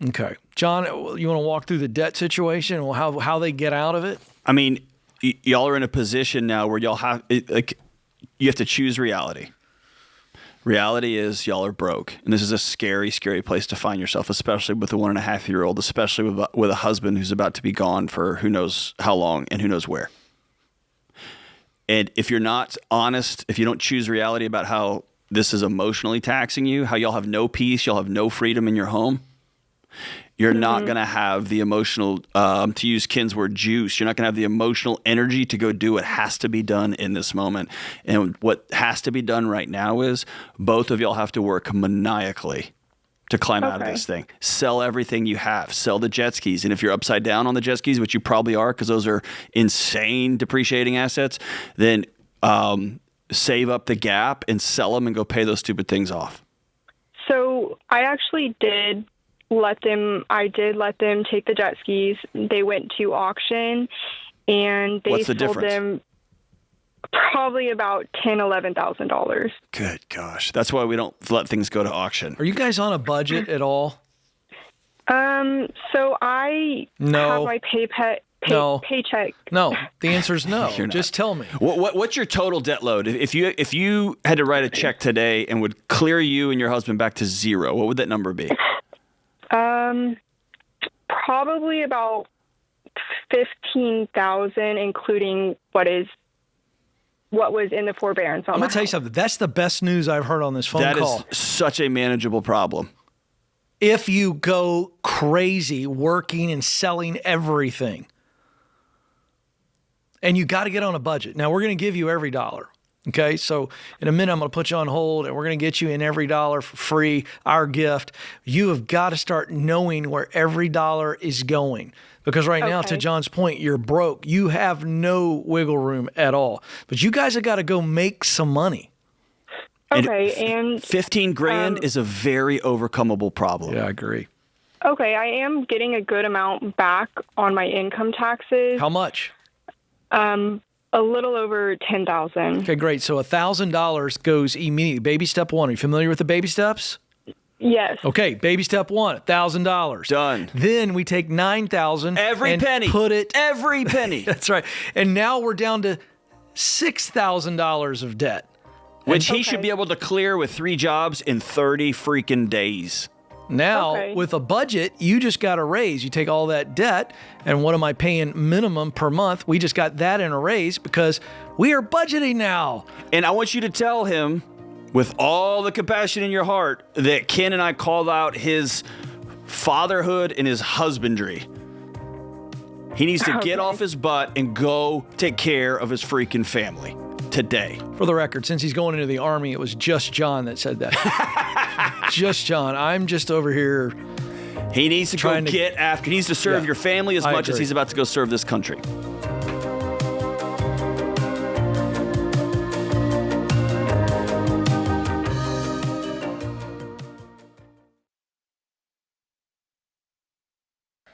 Okay. John, you want to walk through the debt situation and how they get out of it? I mean, y'all are in a position now where y'all have you have to choose reality. Reality is y'all are broke, and this is a scary, scary place to find yourself, especially with a 1.5-year-old, especially with a husband who's about to be gone for who knows how long and who knows where. And if you're not honest, if you don't choose reality about how this is emotionally taxing you, how y'all have no peace, y'all have no freedom in your home, you're not going to have the emotional, to use Ken's word, juice. You're not going to have the emotional energy to go do what has to be done in this moment. And what has to be done right now is both of y'all have to work maniacally to climb out of this thing. Sell everything you have. Sell the jet skis. And if you're upside down on the jet skis, which you probably are because those are insane depreciating assets, then save up the gap and sell them and go pay those stupid things off. So I actually did let them take the jet skis. They went to auction and they What's the sold difference? them probably about $11,000. Good gosh. That's why we don't let things go to auction. Are you guys on a budget at all? So I have my paycheck. No, the answer is no. Just tell me. What's your total debt load? If you had to write a check today and would clear you and your husband back to zero, what would that number be? Probably about 15,000, including what was in the forbearance. I'm going to tell you something. That's the best news I've heard on this phone call. That is such a manageable problem. If you go crazy working and selling everything, and you got to get on a budget. Now, we're going to give you every dollar. Okay, so in a minute, I'm going to put you on hold, and we're going to get you in every dollar for free, our gift. You have got to start knowing where every dollar is going. Because right now, to John's point, you're broke. You have no wiggle room at all. But you guys have got to go make some money. Okay, and 15 grand is a very overcomable problem. Yeah, I agree. Okay, I am getting a good amount back on my income taxes. How much? A little over $10,000. Okay, great. So $1,000 goes immediately. Baby step one. Are you familiar with the baby steps? Yes. Okay, baby step one, $1,000. Done. Then we take $9,000 every penny. Put it every penny. That's right. And now we're down to $6,000 of debt, which he should be able to clear with 3 jobs in 30 freaking days. Now, with a budget, you just got a raise. You take all that debt, and what am I paying minimum per month? We just got that in a raise because we are budgeting now. And I want you to tell him, with all the compassion in your heart, that Ken and I called out his fatherhood and his husbandry. He needs to get off his butt and go take care of his freaking family today. For the record, since he's going into the Army, it was just John that said that. Just John. I'm just over here. He needs to go get after. He needs to serve your family as much as he's about to go serve this country.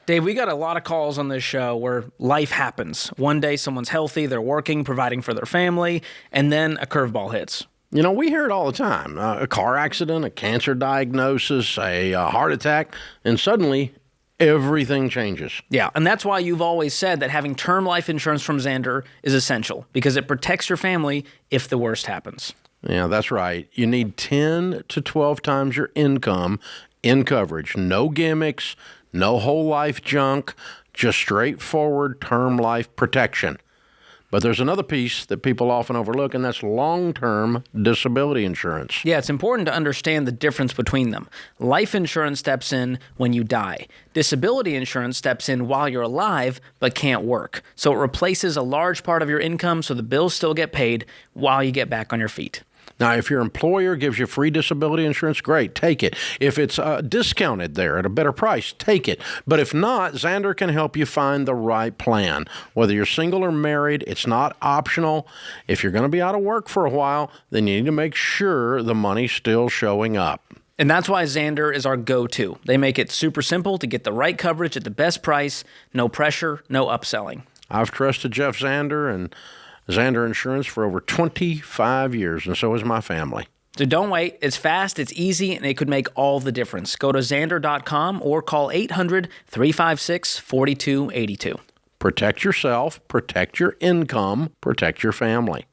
Dave, we got a lot of calls on this show where life happens. One day someone's healthy, they're working, providing for their family, and then a curveball hits. You know, we hear it all the time. A car accident, a cancer diagnosis, a heart attack, and suddenly everything changes. Yeah, and that's why you've always said that having term life insurance from Xander is essential because it protects your family if the worst happens. Yeah, that's right. You need 10 to 12 times your income in coverage. No gimmicks, no whole life junk, just straightforward term life protection. But there's another piece that people often overlook, and that's long-term disability insurance. Yeah, it's important to understand the difference between them. Life insurance steps in when you die. Disability insurance steps in while you're alive but can't work. So it replaces a large part of your income so the bills still get paid while you get back on your feet. Now, if your employer gives you free disability insurance, great, take it. If it's discounted there at a better price, take it. But if not, Xander can help you find the right plan. Whether you're single or married, it's not optional. If you're going to be out of work for a while, then you need to make sure the money's still showing up. And that's why Xander is our go-to. They make it super simple to get the right coverage at the best price, no pressure, no upselling. I've trusted Jeff Xander and Xander Insurance for over 25 years, and so has my family. So don't wait. It's fast, it's easy, and it could make all the difference. Go to Xander.com or call 800-356-4282. Protect yourself, protect your income, protect your family.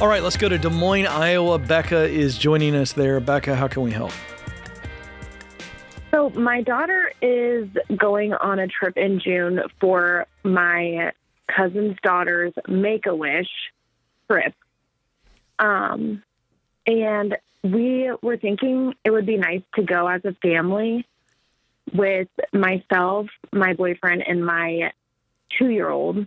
All right, let's go to Des Moines, Iowa. Becca is joining us there. Becca, how can we help? So my daughter is going on a trip in June for my cousin's daughter's Make-A-Wish trip. And we were thinking it would be nice to go as a family. with myself, my boyfriend, and my 2-year-old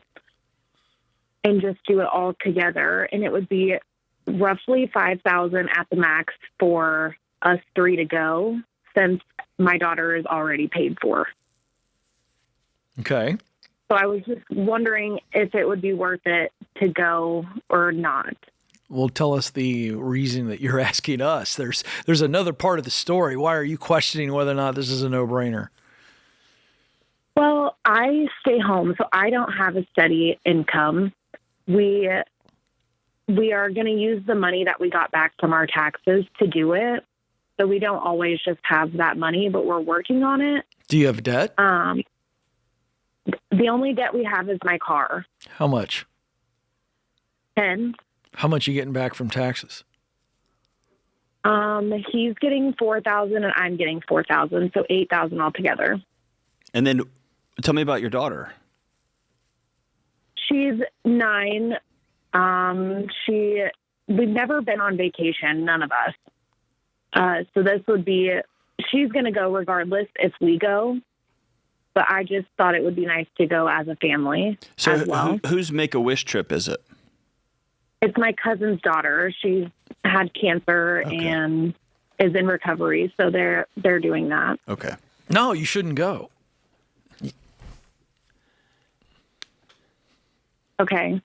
and just do it all together. And it would be roughly $5,000 at the max for us 3 to go, since my daughter is already paid for. Okay. So I was just wondering if it would be worth it to go or not. Well, tell us the reason that you're asking us. There's another part of the story. Why are you questioning whether or not this is a no-brainer? Well, I stay home, so I don't have a steady income. We are going to use the money that we got back from our taxes to do it. So we don't always just have that money, but we're working on it. Do you have debt? The only debt we have is my car. How much? 10. How much are you getting back from taxes? He's getting $4,000 and I'm getting $4,000, so $8,000 altogether. And then tell me about your daughter. She's 9. We've never been on vacation, none of us. So this would be, she's going to go regardless if we go. But I just thought it would be nice to go as a family as well. Whose Make-A-Wish trip is it? It's my cousin's daughter. She's had cancer and is in recovery, so they're doing that. Okay. No, you shouldn't go. Okay.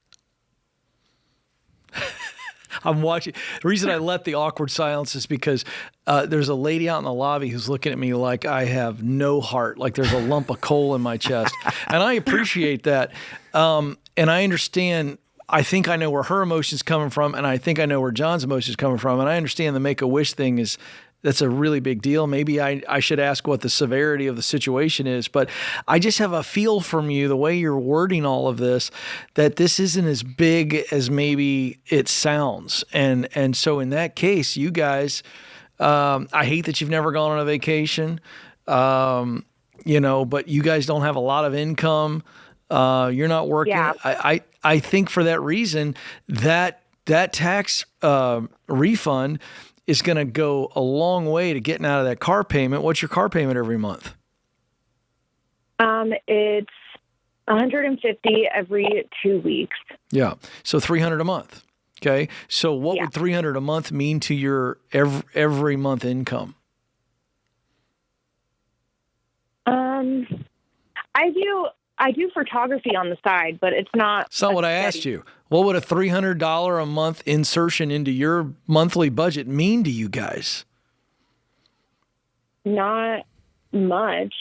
I'm watching. The reason I let the awkward silence is because there's a lady out in the lobby who's looking at me like I have no heart, like there's a lump of coal in my chest. And I appreciate that. And I understand. I think I know where her emotions coming from, and I think I know where John's emotions coming from. And I understand the Make-A-Wish thing that's a really big deal. Maybe I should ask what the severity of the situation is, but I just have a feel from you, the way you're wording all of this, that this isn't as big as maybe it sounds. And so in that case, you guys, I hate that you've never gone on a vacation, but you guys don't have a lot of income. You're not working. Yeah. I think for that reason, that tax refund is going to go a long way to getting out of that car payment. What's your car payment every month? It's $150 every 2 weeks. Yeah. So $300 a month. Okay. So what would $300 a month mean to your every month income? I do photography on the side, but it's not. That's not what I asked you. What would a $300 a month insertion into your monthly budget mean to you guys? Not much,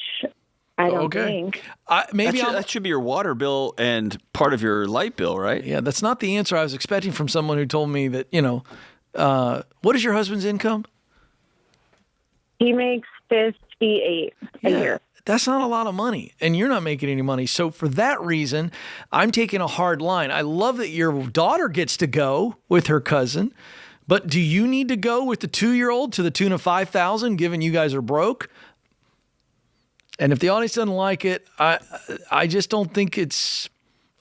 I don't think. That should be your water bill and part of your light bill, right? Yeah, that's not the answer I was expecting from someone who told me that, what is your husband's income? He makes $58 a year. That's not a lot of money, and you're not making any money. So for that reason, I'm taking a hard line. I love that your daughter gets to go with her cousin, but do you need to go with the 2-year-old to the tune of $5,000, given you guys are broke? And if the audience doesn't like it, I just don't think it's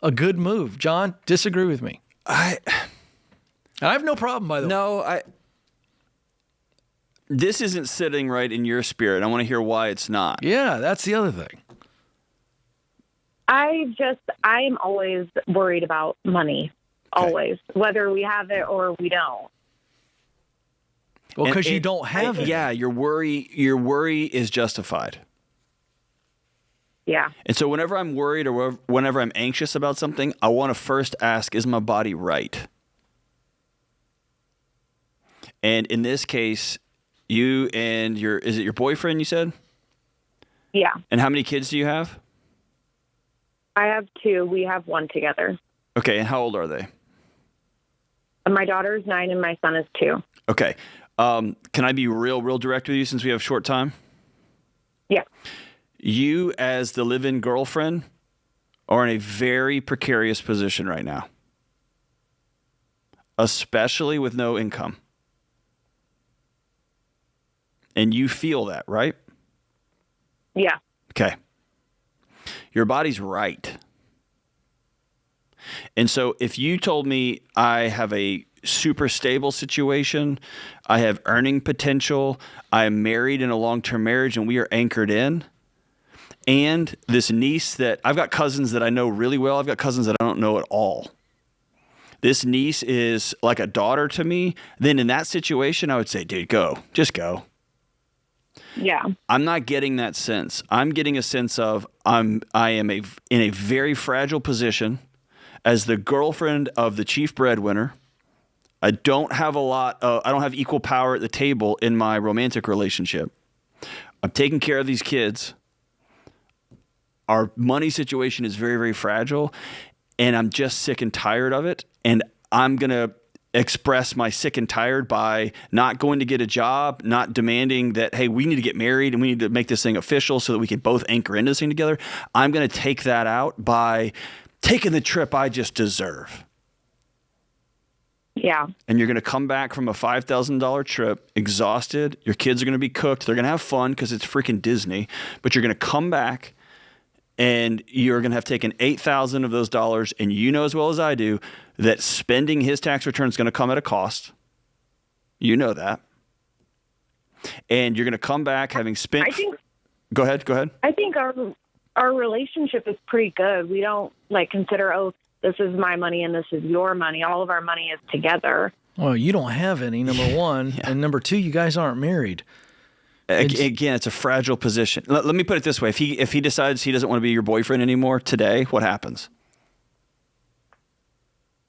a good move. John, disagree with me. I have no problem, by the way. No, this isn't sitting right in your spirit. I want to hear why it's not. Yeah, that's the other thing. I'm always worried about money. Okay. Always. Whether we have it or we don't. Well, because you don't have it. Yeah, your worry is justified. Yeah. And so whenever I'm worried or whenever I'm anxious about something, I want to first ask, is my body right? And in this case, you and is it your boyfriend, you said? Yeah. And how many kids do you have? I have 2. We have 1 together. Okay, and how old are they? My daughter's 9 and my son is 2. Okay. Can I be real direct with you since we have short time? Yeah. You, as the live-in girlfriend, are in a very precarious position right now, especially with no income. And you feel that, right? Yeah. Okay. Your body's right. And so if you told me I have a super stable situation, I have earning potential, I am married in a long-term marriage, and we are anchored in, and this niece that I've got cousins that I know really well. I've got cousins that I don't know at all. This niece is like a daughter to me. Then in that situation, I would say, dude, go. Just go. Yeah. I'm not getting that sense. I'm getting a sense of I am in a very fragile position as the girlfriend of the chief breadwinner. I don't have I don't have equal power at the table in my romantic relationship. I'm taking care of these kids. Our money situation is very, very fragile, and I'm just sick and tired of it. And I'm going to express my sick and tired by not going to get a job, not demanding that, hey, we need to get married and we need to make this thing official so that we can both anchor into this thing together. I'm going to take that out by taking the trip I just deserve. Yeah. And you're going to come back from a $5,000 trip exhausted. Your kids are going to be cooked. They're going to have fun because it's freaking Disney. But you're going to come back and you're going to have taken $8,000 of those dollars. And you know as well as I do that spending his tax return is going to come at a cost. You know that. And you're going to come back having spent. Go ahead. I think our relationship is pretty good. We don't consider, oh, this is my money and this is your money. All of our money is together. Well, you don't have any, number one. Yeah. And number two, you guys aren't married. Again, it's a fragile position. Let me put it this way. If he decides he doesn't want to be your boyfriend anymore today, what happens?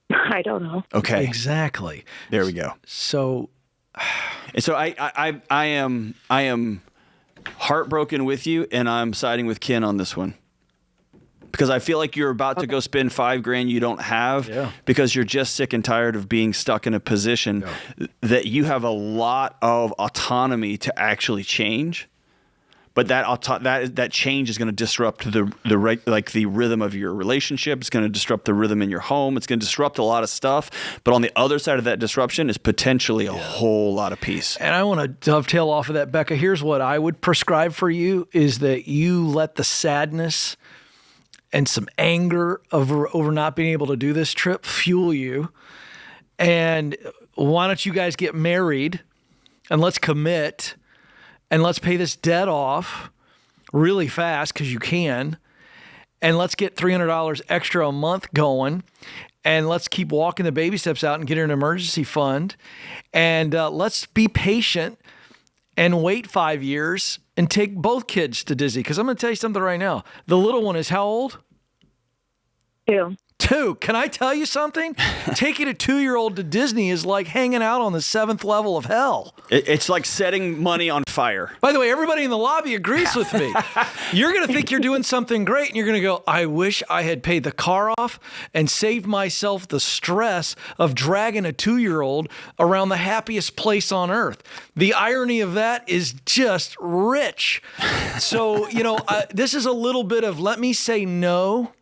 I don't know. Okay. Exactly. There we go. So I am heartbroken with you, and I'm siding with Ken on this one. Because I feel like you're about to go spend $5,000 you don't have because you're just sick and tired of being stuck in a position that you have a lot of autonomy to actually change. But that change is going to disrupt the rhythm of your relationship. It's going to disrupt the rhythm in your home. It's going to disrupt a lot of stuff. But on the other side of that disruption is potentially a whole lot of peace. And I want to dovetail off of that, Becca. Here's what I would prescribe for you is that you let the sadness and some anger over not being able to do this trip fuel you. And why don't you guys get married and let's commit and let's pay this debt off really fast because you can. And let's get $300 extra a month going. And let's keep walking the baby steps out and get an emergency fund. And let's be patient and wait 5 years and take both kids to Disney. Because I'm going to tell you something right now. The little one is how old? 2. Can I tell you something? Taking a 2-year-old to Disney is like hanging out on the 7th level of hell. It's like setting money on fire. By the way, everybody in the lobby agrees with me. You're going to think you're doing something great, and you're going to go, I wish I had paid the car off and saved myself the stress of dragging a 2-year-old around the happiest place on earth. The irony of that is just rich. So, this is a little bit of let me say no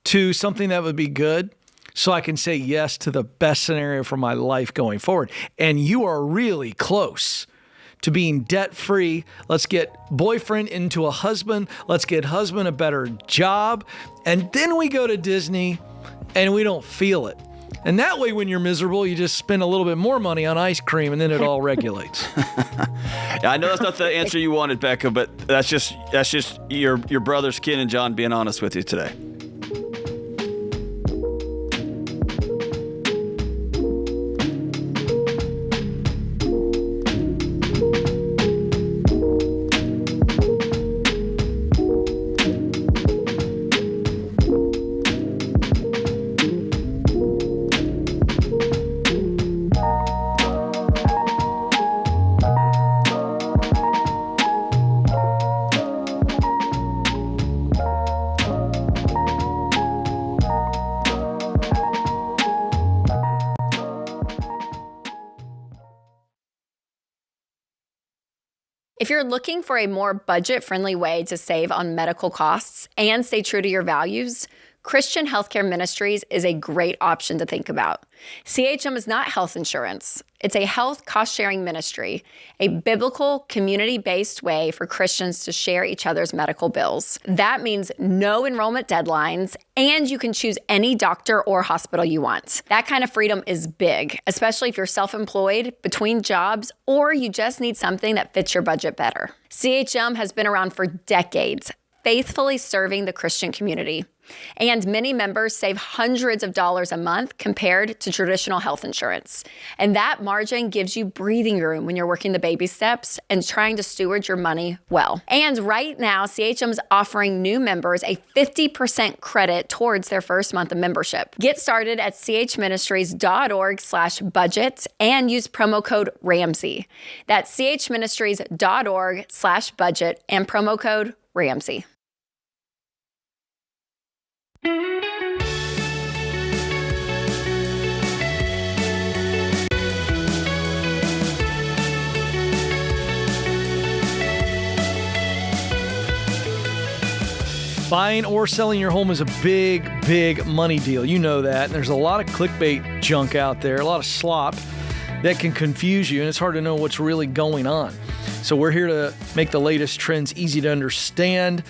to something that would be good so I can say yes to the best scenario for my life going forward. And you are really close to being debt-free. Let's get boyfriend into a husband. Let's get husband a better job. And then we go to Disney and we don't feel it. And that way, when you're miserable, you just spend a little bit more money on ice cream and then it all regulates. I know that's not the answer you wanted, Becca, but that's just your brothers, Ken and John, being honest with you today. If you're looking for a more budget-friendly way to save on medical costs and stay true to your values, Christian Healthcare Ministries is a great option to think about. CHM is not health insurance. It's a health cost-sharing ministry, a biblical, community-based way for Christians to share each other's medical bills. That means no enrollment deadlines, and you can choose any doctor or hospital you want. That kind of freedom is big, especially if you're self-employed, between jobs, or you just need something that fits your budget better. CHM has been around for decades. faithfully serving the Christian community. And many members save hundreds of dollars a month compared to traditional health insurance. And that margin gives you breathing room when you're working the baby steps and trying to steward your money well. And right now, CHM's offering new members a 50% credit towards their first month of membership. Get started at chministries.org/budget and use promo code Ramsey. That's chministries.org/budget and promo code Ramsey. Buying or selling your home is a big, big money deal. You know that. And there's a lot of clickbait junk out there, a lot of slop that can confuse you, and it's hard to know what's really going on. So we're here to make the latest trends easy to understand.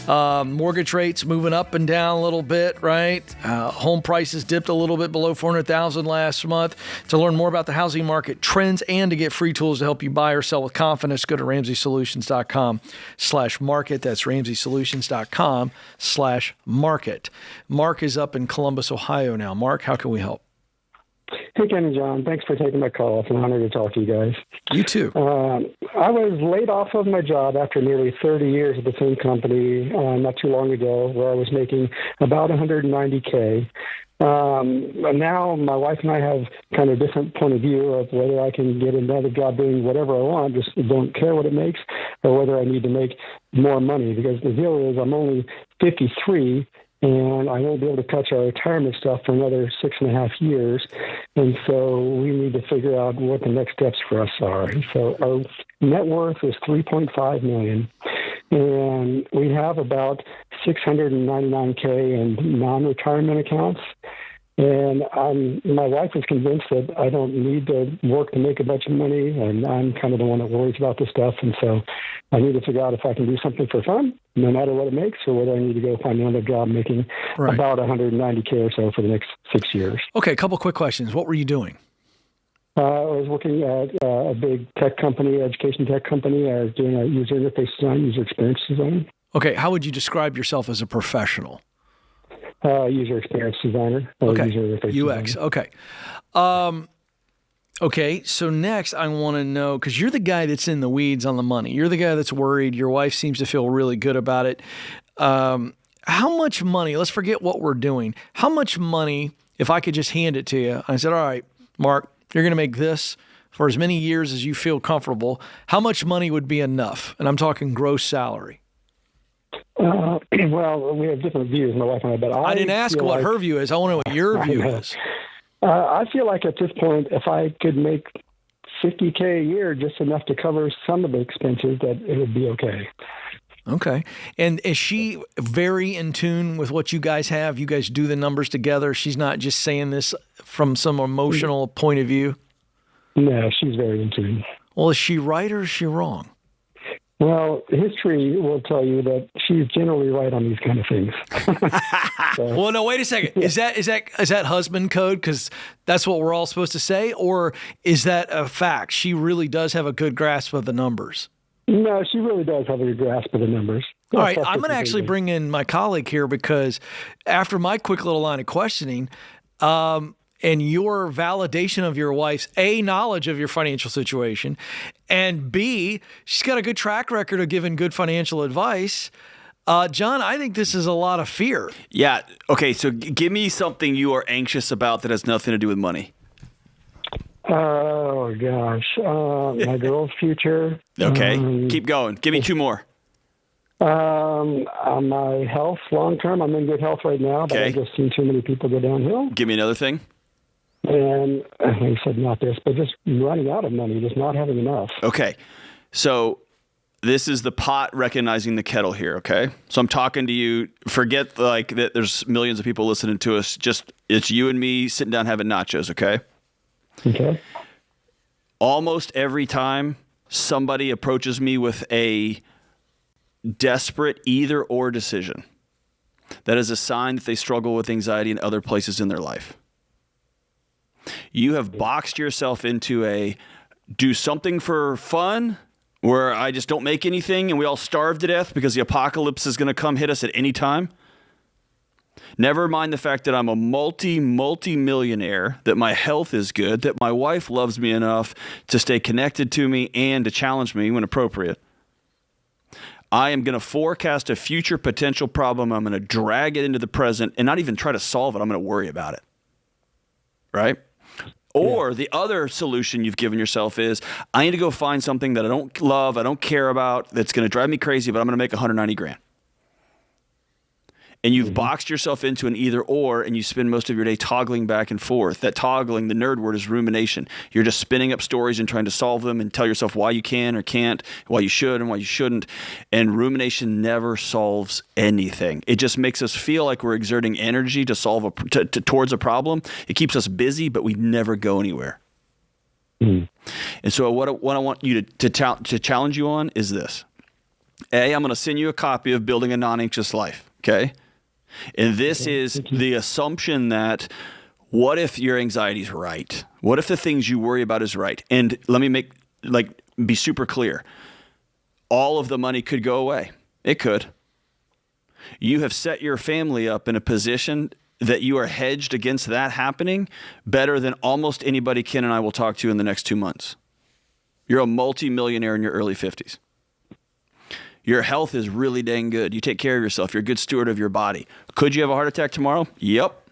Mortgage rates moving up and down a little bit, right? Home prices dipped a little bit below $400,000 last month. To learn more about the housing market trends and to get free tools to help you buy or sell with confidence, go to RamseySolutions.com/market. That's RamseySolutions.com/market. Mark is up in Columbus, Ohio now. Mark, how can we help? Hey, Ken and John. Thanks for taking my call. It's an honor to talk to you guys. You too. I was laid off of my job after nearly 30 years at the same company not too long ago, where I was making about $190K. Now my wife and I have kind of a different point of view of whether I can get another job doing whatever I want, just don't care what it makes, or whether I need to make more money. Because the deal is I'm only 53, and I won't be able to touch our retirement stuff for another 6.5 years. And so we need to figure out what the next steps for us are. So our net worth is $3.5 million. And we have about $699K in non-retirement accounts. And my wife is convinced that I don't need to work to make a bunch of money, and I'm kind of the one that worries about this stuff. And so I need to figure out if I can do something for fun, no matter what it makes, or whether I need to go find another job making about $190K or so for the next 6 years. Okay, a couple quick questions. What were you doing? I was working at a big tech company, education tech company. I was doing a user interface design, user experience design. Okay, how would you describe yourself as a professional? User experience designer. Okay. User interface UX. designer. Okay. Okay. So next, I want to know, because you're the guy that's in the weeds on the money. You're the guy that's worried. Your wife seems to feel really good about it. How much money? Let's forget what we're doing. How much money, if I could just hand it to you? I said, all right, Mark, you're going to make this for as many years as you feel comfortable. How much money would be enough? And I'm talking gross salary. Well, we have different views, my wife and I. But I didn't ask what her view is. I want to know what your view is. I feel like at this point, if I could make $50K a year, just enough to cover some of the expenses, that it would be okay. Okay. And is she very in tune with what you guys have? You guys do the numbers together? She's not just saying this from some emotional point of view? No, she's very in tune. Well, is she right or is she wrong? Well, history will tell you that she's generally right on these kind of things. Well, no, wait a second. Is that husband code? Because that's what we're all supposed to say? Or is that a fact? She really does have a good grasp of the numbers. No, she really does have a good grasp of the numbers. All right, I'm going to actually bring in my colleague here, because after my quick little line of questioning, and your validation of your wife's A, knowledge of your financial situation, and B, she's got a good track record of giving good financial advice. John, I think this is a lot of fear. Yeah. Okay. So give me something you are anxious about that has nothing to do with money. Oh, gosh. My girl's future. Okay. Keep going. Give me two more. My health long term. I'm in good health right now, but I've just seen too many people go downhill. Give me another thing. And like I said, not this, but just running out of money, just not having enough. Okay. So this is the pot recognizing the kettle here, okay? So I'm talking to you. Forget like that there's millions of people listening to us. Just it's you and me sitting down having nachos, okay? Okay. Almost every time somebody approaches me with a desperate either or decision, that is a sign that they struggle with anxiety in other places in their life. You have boxed yourself into a do something for fun where I just don't make anything and we all starve to death because the apocalypse is going to come hit us at any time. Never mind the fact that I'm a multi-millionaire, that my health is good, that my wife loves me enough to stay connected to me and to challenge me when appropriate. I am going to forecast a future potential problem. I'm going to drag it into the present and not even try to solve it. I'm going to worry about it. Right? Or the other solution you've given yourself is, I need to go find something that I don't love, I don't care about, that's going to drive me crazy, but I'm going to make $190,000. And you've boxed yourself into an either or, and you spend most of your day toggling back and forth. That toggling, the nerd word, is rumination. You're just spinning up stories and trying to solve them and tell yourself why you can or can't, why you should and why you shouldn't. And rumination never solves anything. It just makes us feel like we're exerting energy to solve towards a problem. It keeps us busy, but we never go anywhere. And so what I want you to challenge you on is this. A, I'm going to send you a copy of Building a Non-Anxious Life, okay? And this is the assumption that, what if your anxiety is right? What if the things you worry about is right? And let me be super clear. All of the money could go away. It could. You have set your family up in a position that you are hedged against that happening better than almost anybody Ken and I will talk to in the next 2 months. You're a multi-millionaire in your early 50s. Your health is really dang good. You take care of yourself. You're a good steward of your body. Could you have a heart attack tomorrow? Yep.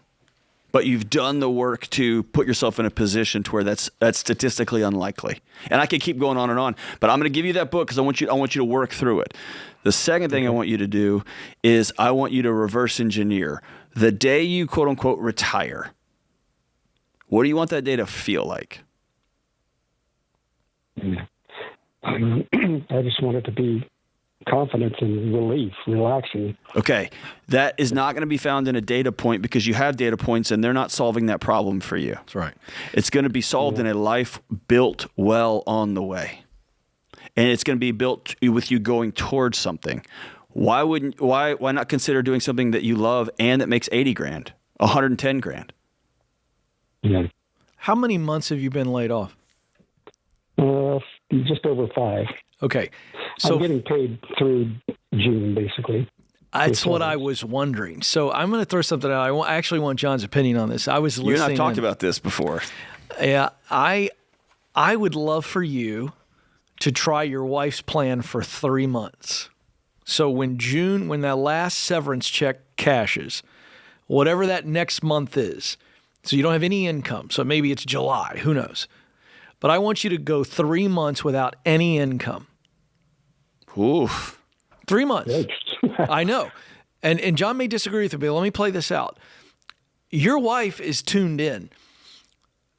But you've done the work to put yourself in a position to where that's statistically unlikely. And I could keep going on and on, but I'm going to give you that book because I want you to work through it. The second thing I want you to do is I want you to reverse engineer. The day you quote unquote retire, what do you want that day to feel like? I just want it to be confidence and relief, relaxing. Okay. That is not going to be found in a data point because you have data points and they're not solving that problem for you. That's right. It's going to be solved in a life built well on the way. And it's going to be built with you going towards something. Why not consider doing something that you love and that makes $80,000, $110,000? Yeah. How many months have you been laid off? Just over 5. Okay. So I'm getting paid through June, basically. That's what I was wondering. So I'm going to throw something out. I actually want John's opinion on this. I was listening. You and I've talked about this before. Yeah. I would love for you to try your wife's plan for 3 months. So when that last severance check cashes, whatever that next month is, so you don't have any income. So maybe it's July. Who knows? But I want you to go 3 months without any income. Oof. 3 months. I know. And John may disagree with me, but let me play this out. Your wife is tuned in.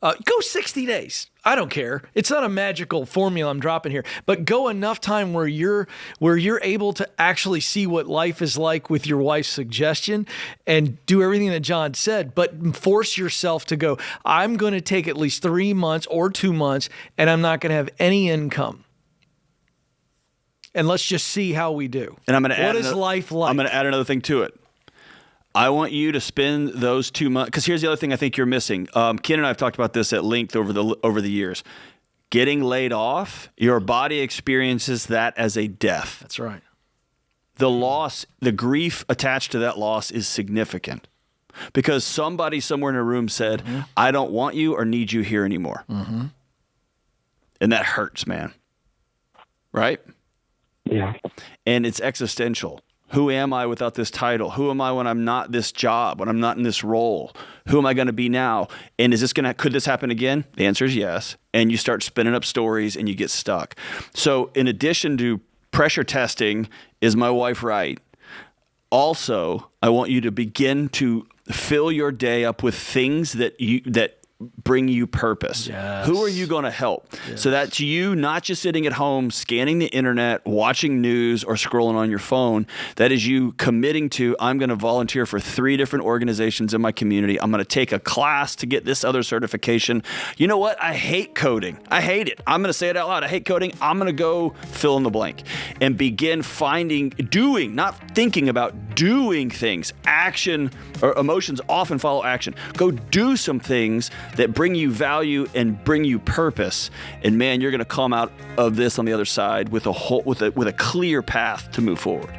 Go 60 days. I don't care. It's not a magical formula I'm dropping here, but go enough time where you're able to actually see what life is like with your wife's suggestion and do everything that John said, but force yourself to go, I'm going to take at least 3 months or 2 months and I'm not going to have any income. And let's just see how we do. And I'm going to add what is life like? I'm going to add another thing to it. I want you to spend those 2 months, because here's the other thing I think you're missing. Ken and I have talked about this at length over the years. Getting laid off, your body experiences that as a death. That's right. The loss, the grief attached to that loss is significant because somebody somewhere in a room said, I don't want you or need you here anymore. Mm-hmm. And that hurts, man. Right? Yeah. And it's existential. Who am I without this title? Who am I when I'm not this job, when I'm not in this role? Who am I going to be now? And could this happen again? The answer is yes. And you start spinning up stories and you get stuck. So in addition to pressure testing, is my wife right? Also, I want you to begin to fill your day up with things that bring you purpose. Yes. Who are you going to help? Yes. So that's you not just sitting at home, scanning the internet, watching news, or scrolling on your phone. That is you committing to, I'm going to volunteer for 3 different organizations in my community. I'm going to take a class to get this other certification. You know what? I hate coding. I hate it. I'm going to say it out loud. I hate coding. I'm going to go fill in the blank and begin not thinking about, doing things. Action or emotions often follow action. Go do some things that bring you value and bring you purpose. And man, you're going to come out of this on the other side with a clear path to move forward.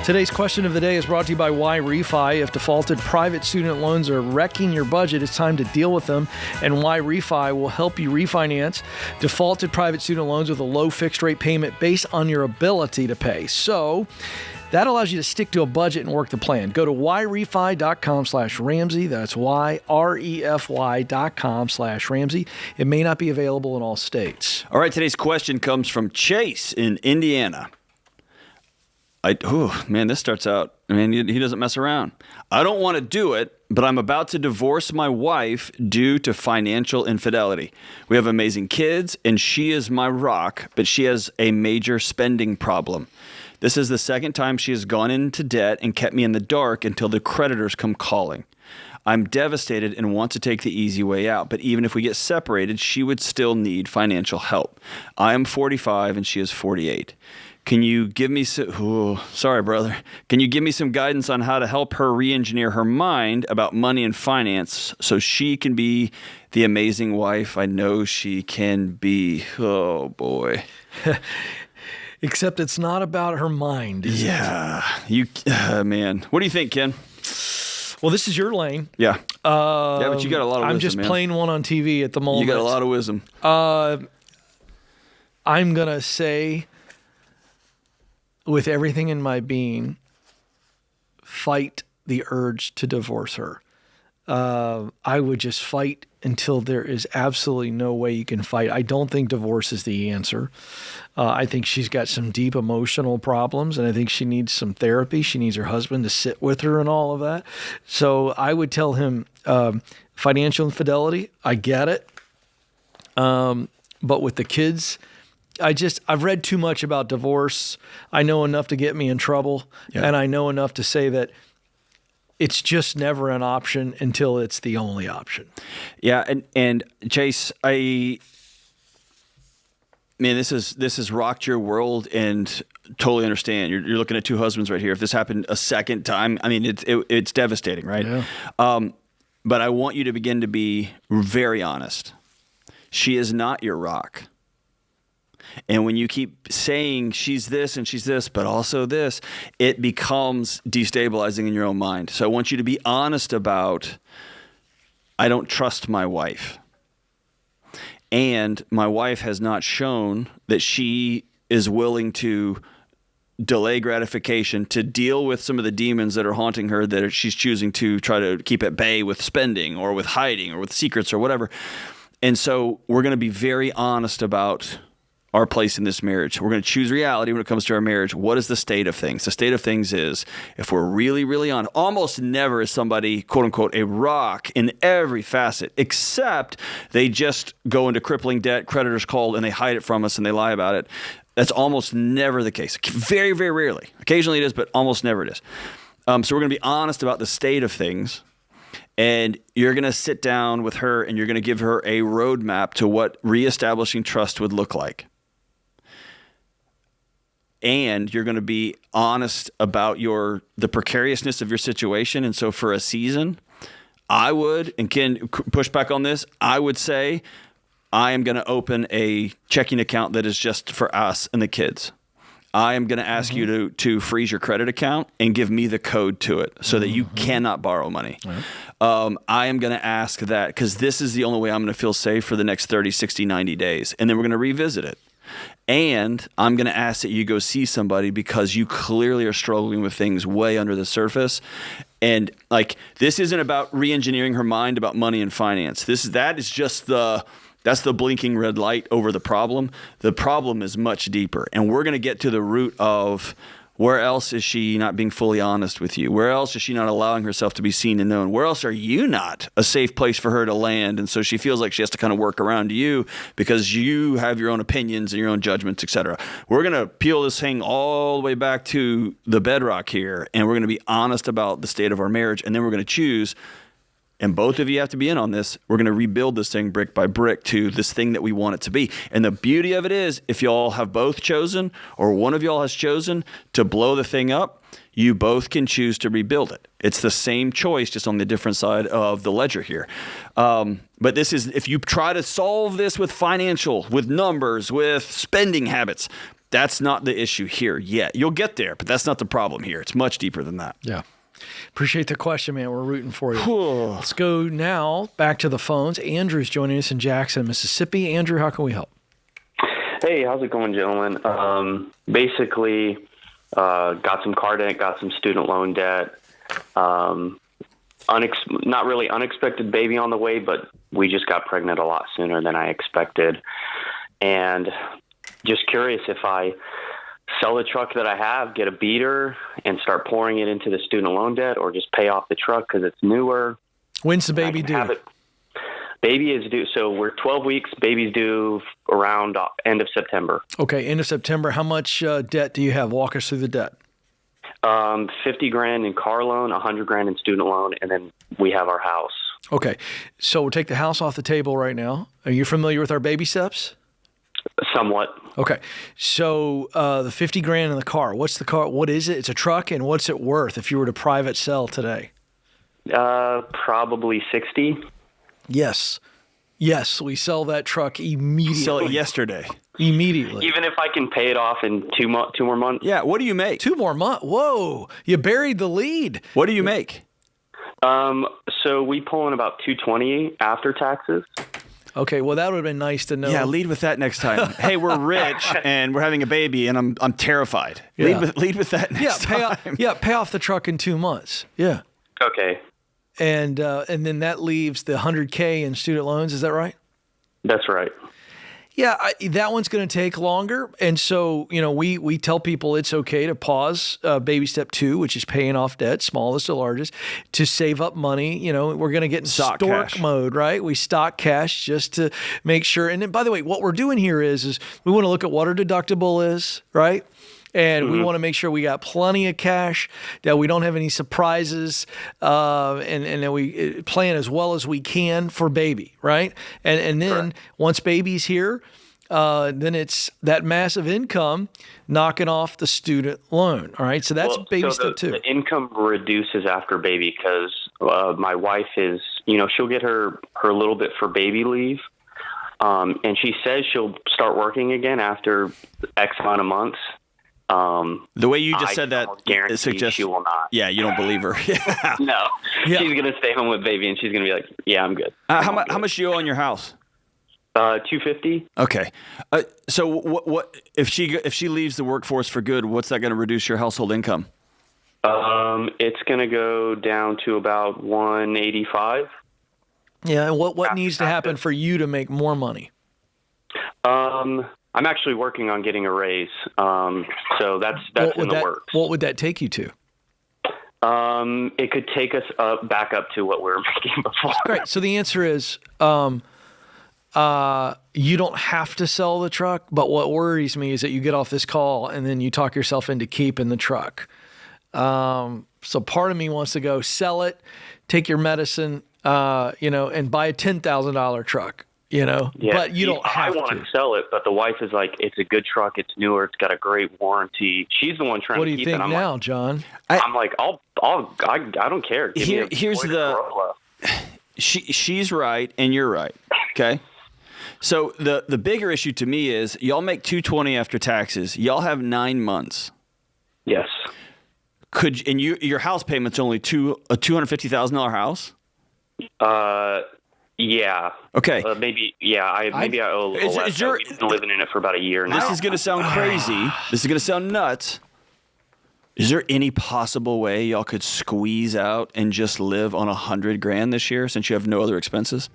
Today's question of the day is brought to you by Why Refi. If defaulted private student loans are wrecking your budget, it's time to deal with them. And Why Refi will help you refinance defaulted private student loans with a low fixed rate payment based on your ability to pay. So that allows you to stick to a budget and work the plan. Go to yrefy.com/Ramsey. That's yrefy.com/Ramsey. It may not be available in all states. All right, today's question comes from Chase in Indiana. This starts out, he doesn't mess around. I don't want to do it, but I'm about to divorce my wife due to financial infidelity. We have amazing kids, and she is my rock, but she has a major spending problem. This is the second time she has gone into debt and kept me in the dark until the creditors come calling. I'm devastated and want to take the easy way out, but even if we get separated, she would still need financial help. I am 45 and she is 48. Can you give me Can you give me some guidance on how to help her re-engineer her mind about money and finance so she can be the amazing wife I know she can be? Oh, boy. Except it's not about her mind, is it? Man. What do you think, Ken? Well, this is your lane. Yeah. But you got a lot of wisdom, I'm just man. playing one on TV at the moment. You got a lot of wisdom. I'm going to say, with everything in my being, fight the urge to divorce her. I would just fight until there is absolutely no way you can fight. I don't think divorce is the answer. I think she's got some deep emotional problems, and I think she needs some therapy. She needs her husband to sit with her and all of that. So I would tell him financial infidelity, I get it. But with the kids, I've read too much about divorce. I know enough to get me in trouble, and I know enough to say that it's just never an option until it's the only option. Yeah, and Chase, this has rocked your world, and totally understand. You're looking at two husbands right here. If this happened a second time, it's devastating, right? Yeah. But I want you to begin to be very honest. She is not your rock. And when you keep saying she's this and she's this, but also this, it becomes destabilizing in your own mind. So I want you to be honest about, I don't trust my wife. And my wife has not shown that she is willing to delay gratification to deal with some of the demons that are haunting her, that she's choosing to try to keep at bay with spending or with hiding or with secrets or whatever. And so we're going to be very honest about our place in this marriage. We're going to choose reality when it comes to our marriage. What is the state of things? The state of things is, if we're really, really honest, almost never is somebody, quote unquote, a rock in every facet, except they just go into crippling debt, creditors call, and they hide it from us and they lie about it. That's almost never the case. Very, very rarely. Occasionally it is, but almost never it is. So we're going to be honest about the state of things. And you're going to sit down with her and you're going to give her a roadmap to what reestablishing trust would look like. And you're going to be honest about the precariousness of your situation. And so for a season, I would, and Ken, push back on this, I would say I am going to open a checking account that is just for us and the kids. I am going to ask you to freeze your credit account and give me the code to it so that you cannot borrow money. I am going to ask that because this is the only way I'm going to feel safe for the next 30, 60, 90 days. And then we're going to revisit it. And I'm going to ask that you go see somebody because you clearly are struggling with things way under the surface. And like, this isn't about re-engineering her mind about money and finance. That is just that's the blinking red light over the problem. The problem is much deeper. And we're going to get to the root of where else is she not being fully honest with you? Where else is she not allowing herself to be seen and known? Where else are you not a safe place for her to land? And so she feels like she has to kind of work around you because you have your own opinions and your own judgments, et cetera. We're going to peel this thing all the way back to the bedrock here, and we're going to be honest about the state of our marriage, and then we're going to choose. And both of you have to be in on this. We're going to rebuild this thing brick by brick to this thing that we want it to be. And the beauty of it is, if y'all have both chosen, or one of y'all has chosen to blow the thing up, you both can choose to rebuild it. It's the same choice, just on the different side of the ledger here. But this is, if you try to solve this with financial, with numbers, with spending habits, that's not the issue here yet. You'll get there, but that's not the problem here. It's much deeper than that. Yeah. Appreciate the question, man. We're rooting for you. Let's go now back to the phones. Andrew's joining us in Jackson, Mississippi. Andrew, how can we help? Hey, how's it going, gentlemen? Basically, got some car debt, got some student loan debt. Not really unexpected baby on the way, but we just got pregnant a lot sooner than I expected. And just curious if I sell the truck that I have, get a beater, and start pouring it into the student loan debt, or just pay off the truck because it's newer. When's the baby due? Baby is due. So we're 12 weeks. Baby's due around end of September. Okay, end of September. How much debt do you have? Walk us through the debt. $50,000 in car loan, $100,000 in student loan, and then we have our house. Okay, so we'll take the house off the table right now. Are you familiar with our baby steps? Somewhat. Okay, so the $50,000 in the car. What's the car? What is it? It's a truck, and what's it worth if you were to private sell today? Probably 60. Yes, we sell that truck immediately. Sell it yesterday. Immediately. Even if I can pay it off in two more months. Yeah. What do you make? 2 more months. Whoa! You buried the lead. What do you make? So we pull in about $220 after taxes. Okay, well, that would have been nice to know. Yeah, lead with that next time. Hey, we're rich and we're having a baby, and I'm terrified. Yeah. Lead with that next time. Pay off the truck in 2 months. Yeah. Okay. And then that leaves the $100,000 in student loans. Is that right? That's right. Yeah, that one's going to take longer. And so, we tell people it's okay to pause baby step 2, which is paying off debt, smallest to largest, to save up money. We're going to get in stork mode, right? We stock cash just to make sure. And then, by the way, what we're doing here is we want to look at what our deductible is, right? And we want to make sure we got plenty of cash, that we don't have any surprises, and that we plan as well as we can for baby, right? And then once baby's here, then it's that massive income knocking off the student loan. All right, so that's baby step 2. The income reduces after baby because my wife is, she'll get her little bit for baby leave. And she says she'll start working again after X amount of months. The way you just said that suggests she will not. Yeah, you don't believe her. Yeah. No, she's gonna stay home with baby, and she's gonna be like, "Yeah, I'm good." How much do you owe on your house? $250. Okay. So what if she leaves the workforce for good? What's that going to reduce your household income? It's gonna go down to about $185. Yeah, and what needs to happen for you to make more money? I'm actually working on getting a raise, so that's in the works. What would that take you to? It could take us back up to what we were making before. Great. So the answer is you don't have to sell the truck, but what worries me is that you get off this call and then you talk yourself into keeping the truck. So part of me wants to go sell it, take your medicine, and buy a $10,000 truck. Yeah, but you don't have to. I want to sell it, but the wife is like, it's a good truck, it's newer, it's got a great warranty. She's the one trying to keep it. What do you think now, John? I'm like, I don't care. Here's the. She's right and you're right. Okay. So the bigger issue to me is y'all make $220 after taxes. Y'all have 9 months. Yes. Your house payment's only a $250,000 house? Yeah. Okay. Maybe I owe a little less. We've been living in it for about a year now. This is going to sound crazy. This is going to sound nuts. Is there any possible way y'all could squeeze out and just live on $100,000 this year since you have no other expenses?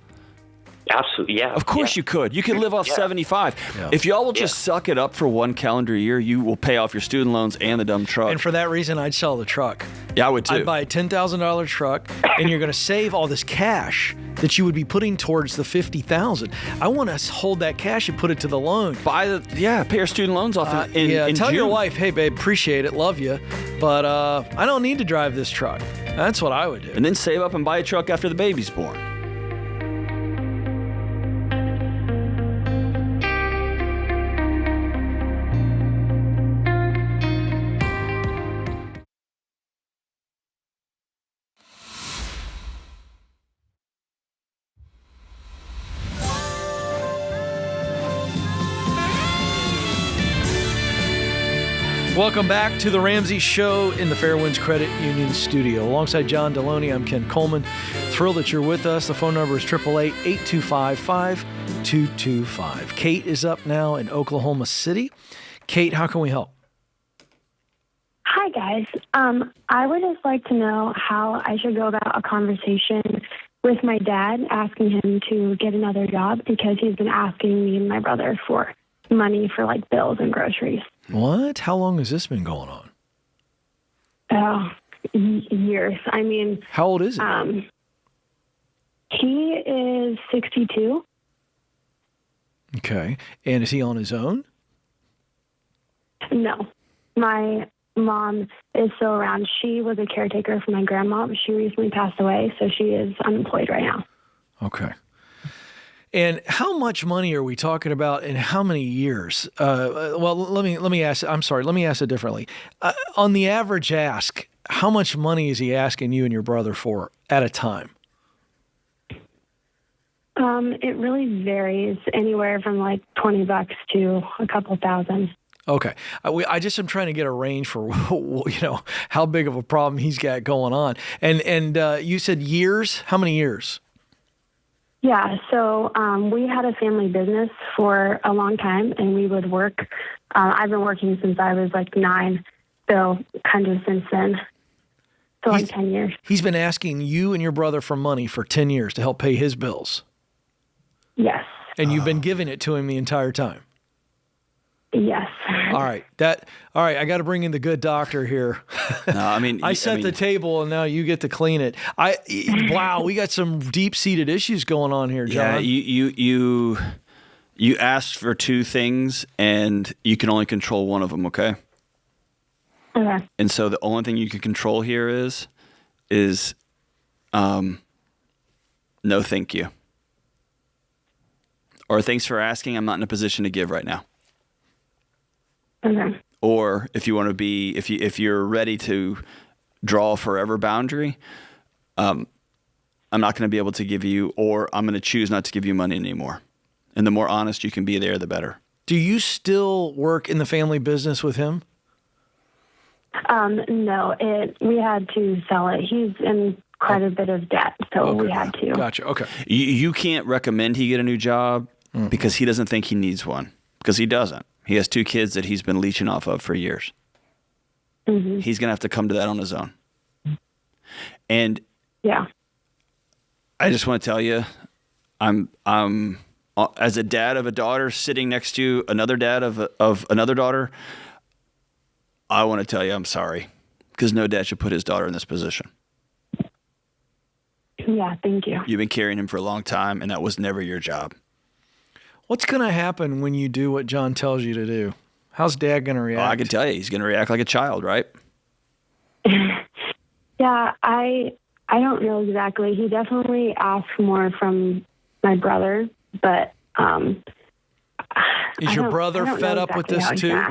Absolutely, yeah. Of course you could. You could live off 75. Yeah. If y'all will just suck it up for one calendar year, you will pay off your student loans and the dumb truck. And for that reason, I'd sell the truck. Yeah, I would too. I'd buy a $10,000 truck, and you're going to save all this cash that you would be putting towards the $50,000. I want to hold that cash and put it to the loan. Pay your student loans off in tell June. your wife, hey babe, appreciate it, love you, but I don't need to drive this truck. That's what I would do. And then save up and buy a truck after the baby's born. Welcome back to the Ramsey Show in the Fairwinds Credit Union studio. Alongside John Delony, I'm Ken Coleman. Thrilled that you're with us. The phone number is 888-825-5225. Kate is up now in Oklahoma City. Kate, how can we help? Hi, guys. I would just like to know how I should go about a conversation with my dad, asking him to get another job because he's been asking me and my brother for money for like bills and groceries. What? How long has this been going on? Years. I mean, how old is he? He is 62. Okay. And is he on his own? No. My mom is still around. She was a caretaker for my grandma, but she recently passed away, so she is unemployed right now. Okay. And how much money are we talking about in how many years? Well, let me ask. I'm sorry. Let me ask it differently. On the average ask, how much money is he asking you and your brother for at a time? It really varies, anywhere from like $20 to a couple thousand. Okay. I just am trying to get a range for, how big of a problem he's got going on. And you said years? How many years? Yeah, so we had a family business for a long time, and we would work. I've been working since I was like 9, so kind of since then. So like 10 years. He's been asking you and your brother for money for 10 years to help pay his bills. Yes. And you've been giving it to him the entire time. Yes. All right. I got to bring in the good doctor here. No, I mean, I set the table and now you get to clean it. Wow, we got some deep-seated issues going on here, John. Yeah, you asked for two things and you can only control one of them, okay? Okay. And so the only thing you can control here is no thank you. Or thanks for asking, I'm not in a position to give right now. Okay. Or if you want to be, if you're ready to draw a forever boundary, I'm not going to be able to give you, or I'm going to choose not to give you money anymore. And the more honest you can be there, the better. Do you still work in the family business with him? No, we had to sell it. He's in quite a bit of debt, so we had to. Gotcha. Okay. You can't recommend he get a new job because he doesn't think he needs one, because he doesn't. He has 2 kids that he's been leeching off of for years. Mm-hmm. He's going to have to come to that on his own. And yeah, I just want to tell you, I'm as a dad of a daughter sitting next to another dad of another daughter, I want to tell you I'm sorry, because no dad should put his daughter in this position. Yeah, thank you. You've been carrying him for a long time, and that was never your job. What's going to happen when you do what John tells you to do? How's Dad going to react? Oh, I can tell you, he's going to react like a child, right? Yeah, I don't know exactly. He definitely asks more from my brother, but is your brother fed up with this too?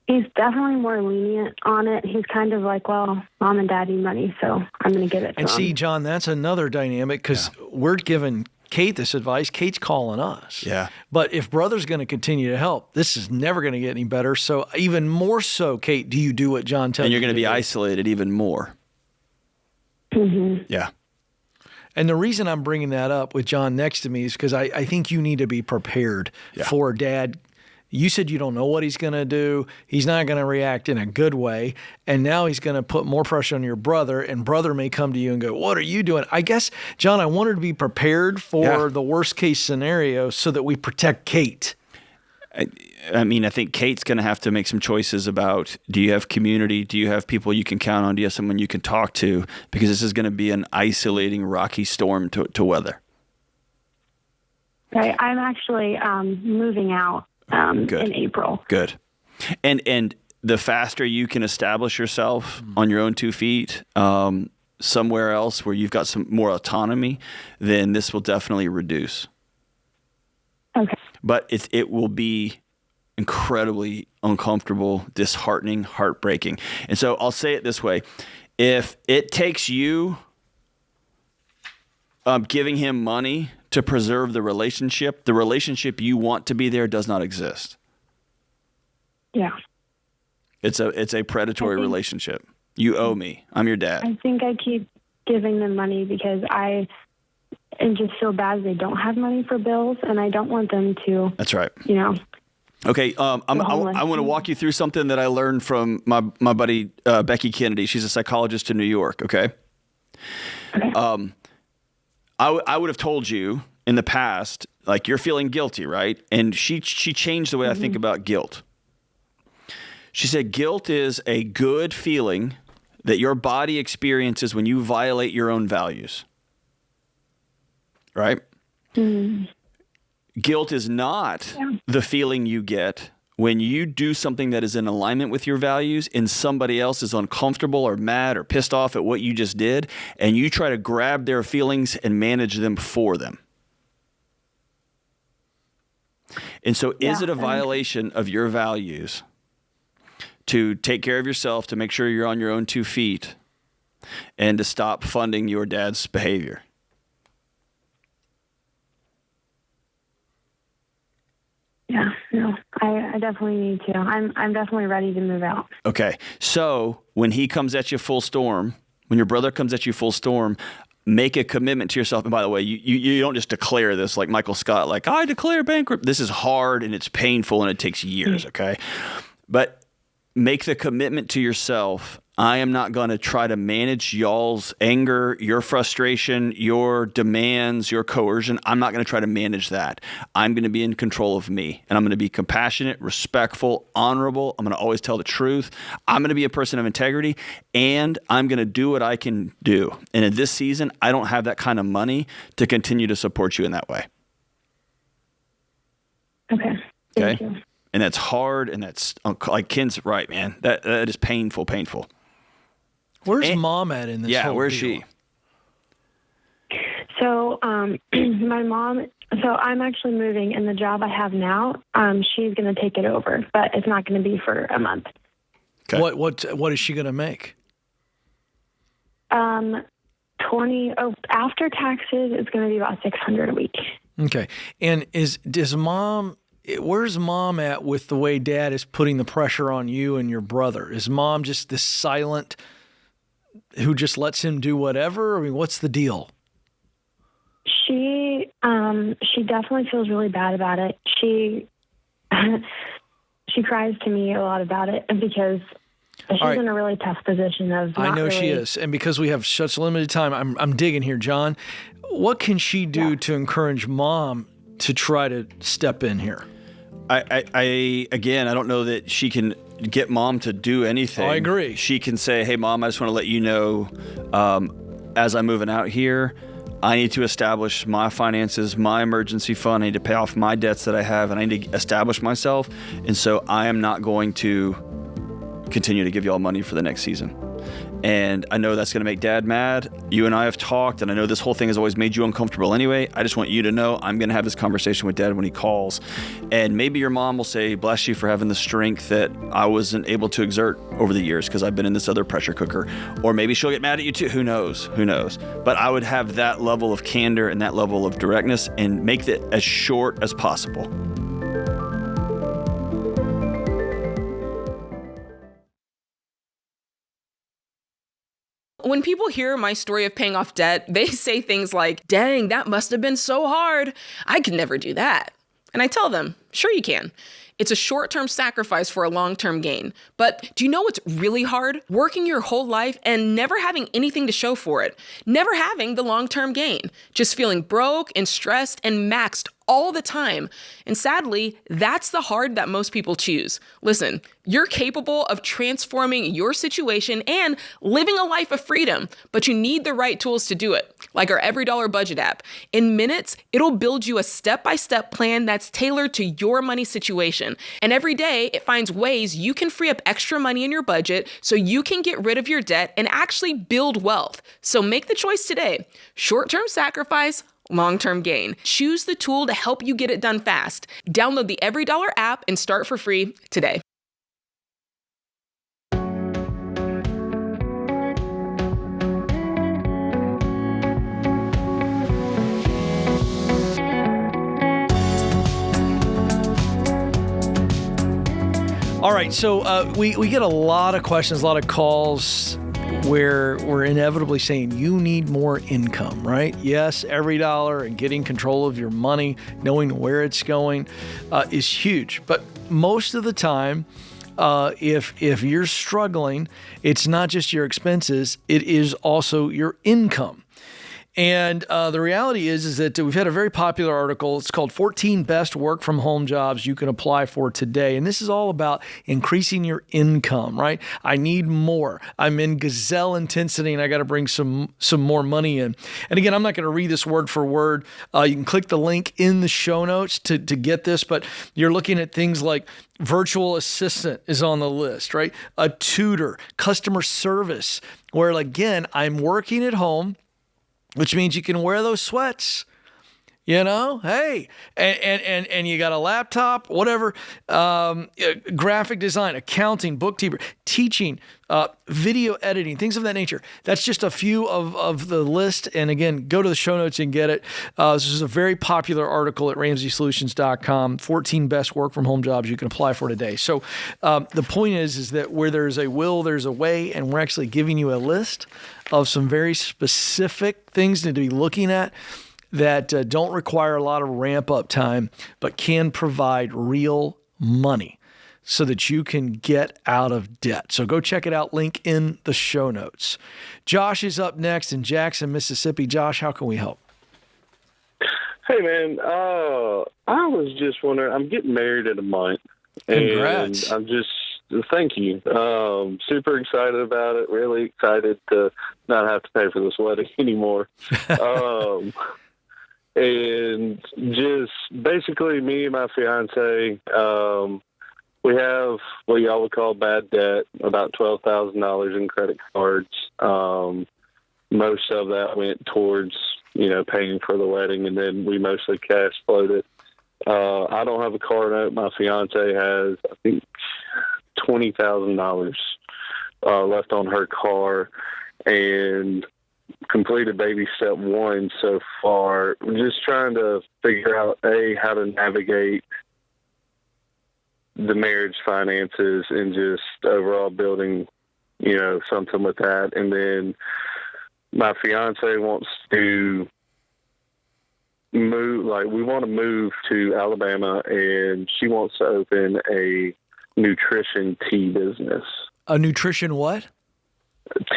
He's definitely more lenient on it. He's kind of like, well, Mom and Dad need money, so I'm going to give it to him. And see, John, that's another dynamic, because we're giving Kate this advice, Kate's calling us. Yeah. But if brother's going to continue to help, this is never going to get any better. So even more so, Kate, do you do what John tells you? And you're going to be do? isolated even more. Mm-hmm. Yeah. And the reason I'm bringing that up with John next to me is because I think you need to be prepared for Dad. You said you don't know what he's going to do. He's not going to react in a good way. And now he's going to put more pressure on your brother, and brother may come to you and go, what are you doing? I guess, John, I wanted to be prepared for the worst case scenario so that we protect Kate. I mean, I think Kate's going to have to make some choices about, do you have community? Do you have people you can count on? Do you have someone you can talk to? Because this is going to be an isolating, rocky storm to weather. Right. I'm actually moving out in April. Good. And the faster you can establish yourself on your own 2 feet somewhere else where you've got some more autonomy, then this will definitely reduce. Okay. But it will be incredibly uncomfortable, disheartening, heartbreaking. And so I'll say it this way. If it takes you giving him money to preserve the relationship you want to be there does not exist. Yeah. It's a predatory relationship. You owe me. I'm your dad. I think I keep giving them money because I just feel bad they don't have money for bills, and I don't want them to. That's right. You know. Okay, I want to walk you through something that I learned from my buddy Becky Kennedy. She's a psychologist in New York. Okay. I would have told you in the past, like, you're feeling guilty, right? And she changed the way I think about guilt. She said guilt is a good feeling that your body experiences when you violate your own values. Right? Mm. Guilt is not the feeling you get when you do something that is in alignment with your values and somebody else is uncomfortable or mad or pissed off at what you just did, and you try to grab their feelings and manage them for them. And so is it a violation of your values to take care of yourself, to make sure you're on your own 2 feet, and to stop funding your dad's behavior? Yeah, no, I definitely need to. I'm definitely ready to move out. Okay, so when he comes at you full storm, when your brother comes at you full storm, make a commitment to yourself. And by the way, you don't just declare this like Michael Scott, like, I declare bankrupt. This is hard and it's painful and it takes years, okay? But make the commitment to yourself. I am not going to try to manage y'all's anger, your frustration, your demands, your coercion. I'm not going to try to manage that. I'm going to be in control of me, and I'm going to be compassionate, respectful, honorable. I'm going to always tell the truth. I'm going to be a person of integrity, and I'm going to do what I can do. And in this season, I don't have that kind of money to continue to support you in that way. Okay. Thank you. And that's hard, and that's, like Ken's right, man. That is painful. Where's Mom at in this whole where's deal? she? So my mom, so I'm actually moving, and the job I have now, she's going to take it over, but it's not going to be for a month. Okay. What is she going to make? After taxes, it's going to be about $600 a week. Okay. And where's Mom at with the way Dad is putting the pressure on you and your brother? Is Mom just this silent who just lets him do whatever? I mean, what's the deal? She definitely feels really bad about it. She cries to me a lot about it because she's in a really tough position of I know she is. And because we have such limited time, I'm digging here, John. What can she do to encourage Mom to try to step in here? I don't know that she can get Mom to do anything. I agree. She can say, hey, Mom, I just want to let you know, as I'm moving out here, I need to establish my finances, my emergency fund. I need to pay off my debts that I have, and I need to establish myself. And so I am not going to continue to give you all money for the next season. And I know that's going to make Dad mad. You and I have talked, and I know this whole thing has always made you uncomfortable anyway. I just want you to know I'm going to have this conversation with Dad when he calls. And maybe your mom will say, bless you for having the strength that I wasn't able to exert over the years because I've been in this other pressure cooker. Or maybe she'll get mad at you too. Who knows? Who knows? But I would have that level of candor and that level of directness and make it as short as possible. When people hear my story of paying off debt, they say things like, dang, that must have been so hard. I could never do that. And I tell them, sure you can. It's a short-term sacrifice for a long-term gain. But do you know what's really hard? Working your whole life and never having anything to show for it. Never having the long-term gain. Just feeling broke and stressed and maxed all the time. And sadly, that's the hard that most people choose. Listen, you're capable of transforming your situation and living a life of freedom, but you need the right tools to do it, like our EveryDollar budget app. In minutes, it'll build you a step-by-step plan that's tailored to your money situation. And every day, it finds ways you can free up extra money in your budget so you can get rid of your debt and actually build wealth. So make the choice today. Short-term sacrifice, long-term gain. Choose the tool to help you get it done fast. Download the EveryDollar app and start for free today. All right, so we get a lot of questions, a lot of calls where we're inevitably saying you need more income, right? Yes, EveryDollar and getting control of your money, knowing where it's going is huge. But most of the time, if you're struggling, it's not just your expenses, it is also your income. And the reality is that we've had a very popular article. It's called 14 Best Work From Home Jobs You Can Apply For Today. And this is all about increasing your income, right? I need more. I'm in gazelle intensity and I got to bring some more money in. And again, I'm not going to read this word for word. You can click the link in the show notes to get this, but you're looking at things like virtual assistant is on the list, right? A tutor, customer service, where again, I'm working at home, which means you can wear those sweats, you know, hey, and you got a laptop, whatever, graphic design, accounting, bookkeeper, teaching, video editing, things of that nature. That's just a few of the list. And again, go to the show notes and get it. This is a very popular article at RamseySolutions.com, 14 best work from home jobs you can apply for today. So the point is that where there's a will, there's a way, and we're actually giving you a list of some very specific things to be looking at that don't require a lot of ramp up time, but can provide real money so that you can get out of debt. So go check it out. Link in the show notes. Josh is up next in Jackson, Mississippi. Josh, how can we help? Hey, man. I was just wondering, I'm getting married in a month. Congrats. And thank you. Super excited about it. Really excited to not have to pay for this wedding anymore. And just basically me and my fiance, we have what y'all would call bad debt, about $12,000 in credit cards. Most of that went towards, paying for the wedding, and then we mostly cash flowed it. I don't have a car note. My fiance has, I think, $20,000 left on her car, and completed baby step 1 so far. I'm just trying to figure out, how to navigate the marriage finances and just overall building, something with that. And then my fiance wants to move, we want to move to Alabama, and she wants to open a nutrition tea business. A nutrition what?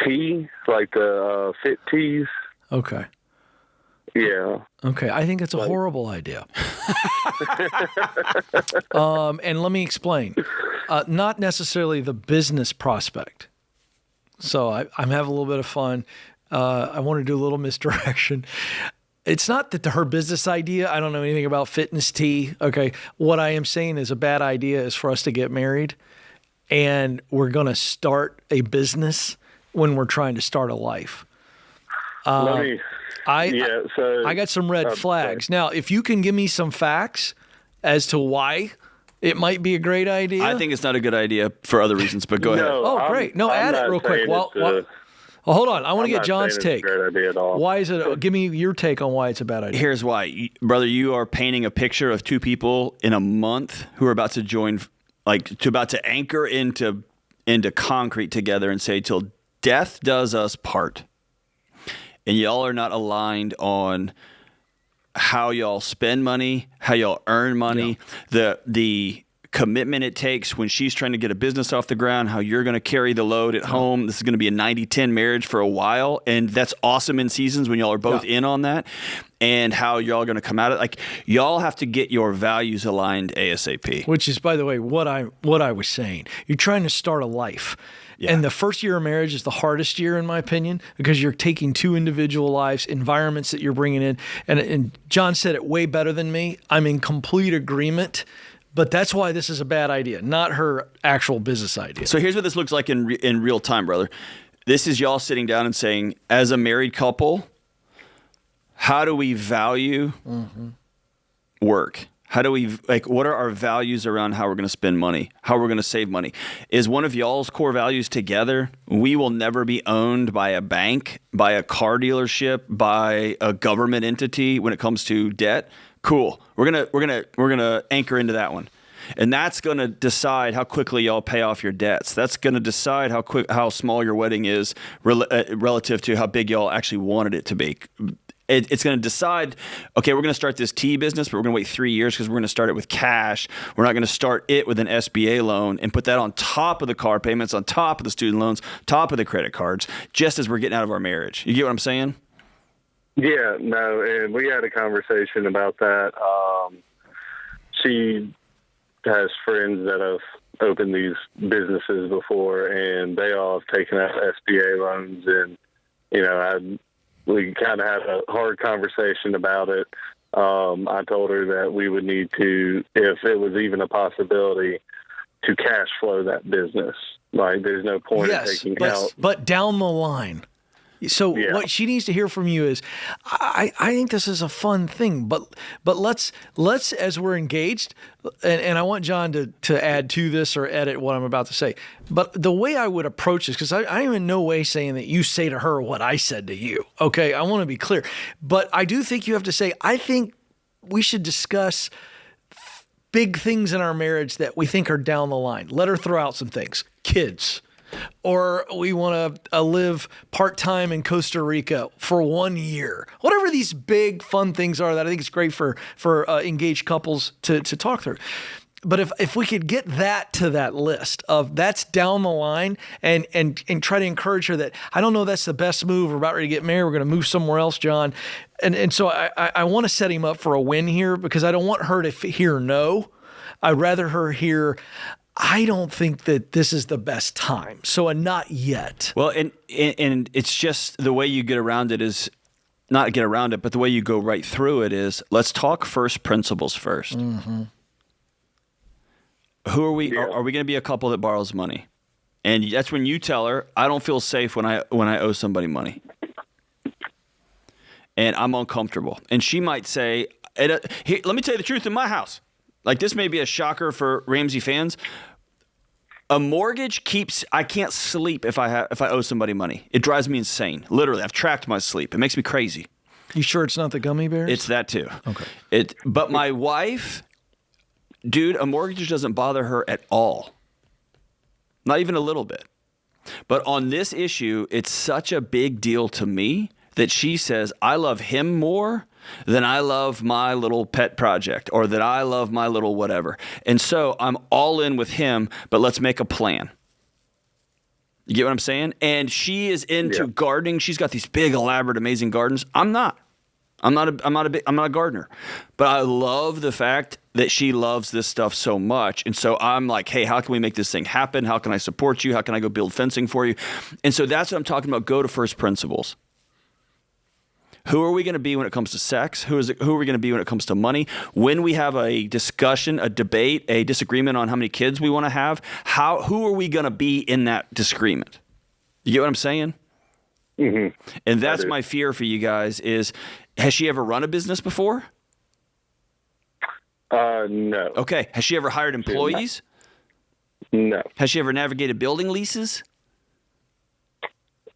Tea, like the fit teas. Okay. Yeah. Okay. I think it's a horrible idea. And let me explain. Not necessarily the business prospect. So I'm having a little bit of fun. I want to do a little misdirection. It's not that her business idea, I don't know anything about fitness tea. Okay. What I am saying is a bad idea is for us to get married and we're going to start a business when we're trying to start a life. So I got some red flags. Now, if you can give me some facts as to why it might be a great idea. I think it's not a good idea for other reasons, but go ahead. Oh, great. No, add it real quick. Well, hold on. I want to get John's take. Why is it? Give me your take on why it's a bad idea. Here's why. Brother, you are painting a picture of two people in a month who are about to join, about to anchor into concrete together and say, till death does us part. And y'all are not aligned on how y'all spend money, how y'all earn money, the commitment it takes when she's trying to get a business off the ground, how you're going to carry the load at home. This is going to be a 90-10 marriage for a while. And that's awesome in seasons when y'all are both in on that, and how y'all are going to come at it. Y'all have to get your values aligned ASAP. Which is, by the way, what I was saying. You're trying to start a life. Yeah. And the first year of marriage is the hardest year, in my opinion, because you're taking two individual lives, environments that you're bringing in. And John said it way better than me. I'm in complete agreement. But that's why this is a bad idea, not her actual business idea. So here's what this looks like in real time, brother. This is y'all sitting down and saying, as a married couple, how do we value work? How do we, what are our values around how we're going to spend money, how we're going to save money? Is one of y'all's core values together, we will never be owned by a bank, by a car dealership, by a government entity when it comes to debt? Cool. We're gonna anchor into that one. And that's going to decide how quickly y'all pay off your debts. That's going to decide how small your wedding is relative to how big y'all actually wanted it to be. It's going to decide, okay, we're going to start this tea business, but we're going to wait 3 years because we're going to start it with cash. We're not going to start it with an SBA loan and put that on top of the car payments, on top of the student loans, top of the credit cards, just as we're getting out of our marriage. You get what I'm saying? Yeah, no, and we had a conversation about that. She has friends that have opened these businesses before, and they all have taken out SBA loans, and, we kind of had a hard conversation about it. I told her that we would need to, if it was even a possibility, to cash flow that business. There's no point in taking out. But down the line. So what she needs to hear from you is, I think this is a fun thing, but let's as we're engaged, and I want John to add to this or edit what I'm about to say. But the way I would approach this, because I am in no way saying that you say to her what I said to you. Okay, I want to be clear, but I do think you have to say, I think we should discuss big things in our marriage that we think are down the line. Let her throw out some things. Kids. Or we want to live part-time in Costa Rica for 1 year. Whatever these big, fun things are that I think it's great for engaged couples to talk through. But if we could get that to that list of that's down the line and try to encourage her that, I don't know that's the best move. We're about ready to get married. We're going to move somewhere else, John. And so I want to set him up for a win here because I don't want her to hear no. I'd rather her hear, I don't think that this is the best time. So not yet. Well, and it's just the way you get around it is not get around it, but the way you go right through it is let's talk first principles first. Mm-hmm. Who are we? Are we going to be a couple that borrows money? And that's when you tell her, I don't feel safe when I owe somebody money. And I'm uncomfortable. And she might say, let me tell you the truth in my house. This may be a shocker for Ramsey fans. A mortgage I can't sleep if I owe somebody money. It drives me insane. Literally, I've tracked my sleep. It makes me crazy. You sure it's not the gummy bears? It's that too. Okay. But my wife, dude, a mortgage doesn't bother her at all. Not even a little bit. But on this issue, it's such a big deal to me that she says, I love him more than I love my little pet project or that I love my little whatever. And so I'm all in with him, but let's make a plan. You get what I'm saying? And she is into gardening. She's got these big, elaborate, amazing gardens. I'm not a gardener, but I love the fact that she loves this stuff so much. And so I'm like, hey, how can we make this thing happen? How can I support you? How can I go build fencing for you? And so that's what I'm talking about. Go to first principles. Who are we going to be when it comes to sex? Who are we going to be when it comes to money? When we have a discussion, a debate, a disagreement on how many kids we want to have, who are we going to be in that disagreement? You get what I'm saying? Mm-hmm. And that's my fear for you guys is, has she ever run a business before? No. Okay. Has she ever hired employees? No. Has she ever navigated building leases?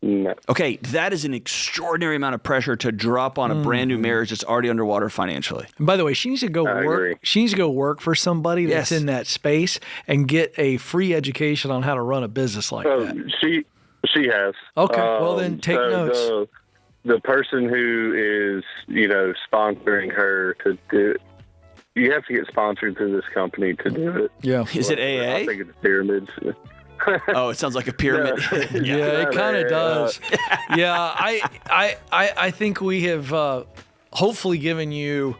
No. Okay, that is an extraordinary amount of pressure to drop on a brand new marriage that's already underwater financially. And by the way, she needs to go work. agree. She needs to go work for somebody that's Yes. in that space and get a free education on how to run a business like that. She has. Okay, well then take notes. The person who is, sponsoring her to do it, you have to get sponsored through this company to do it. Yeah. Is it AA? I think it's pyramids. Oh, it sounds like a pyramid. Yeah, it kind of does. Yeah, I think we have hopefully given you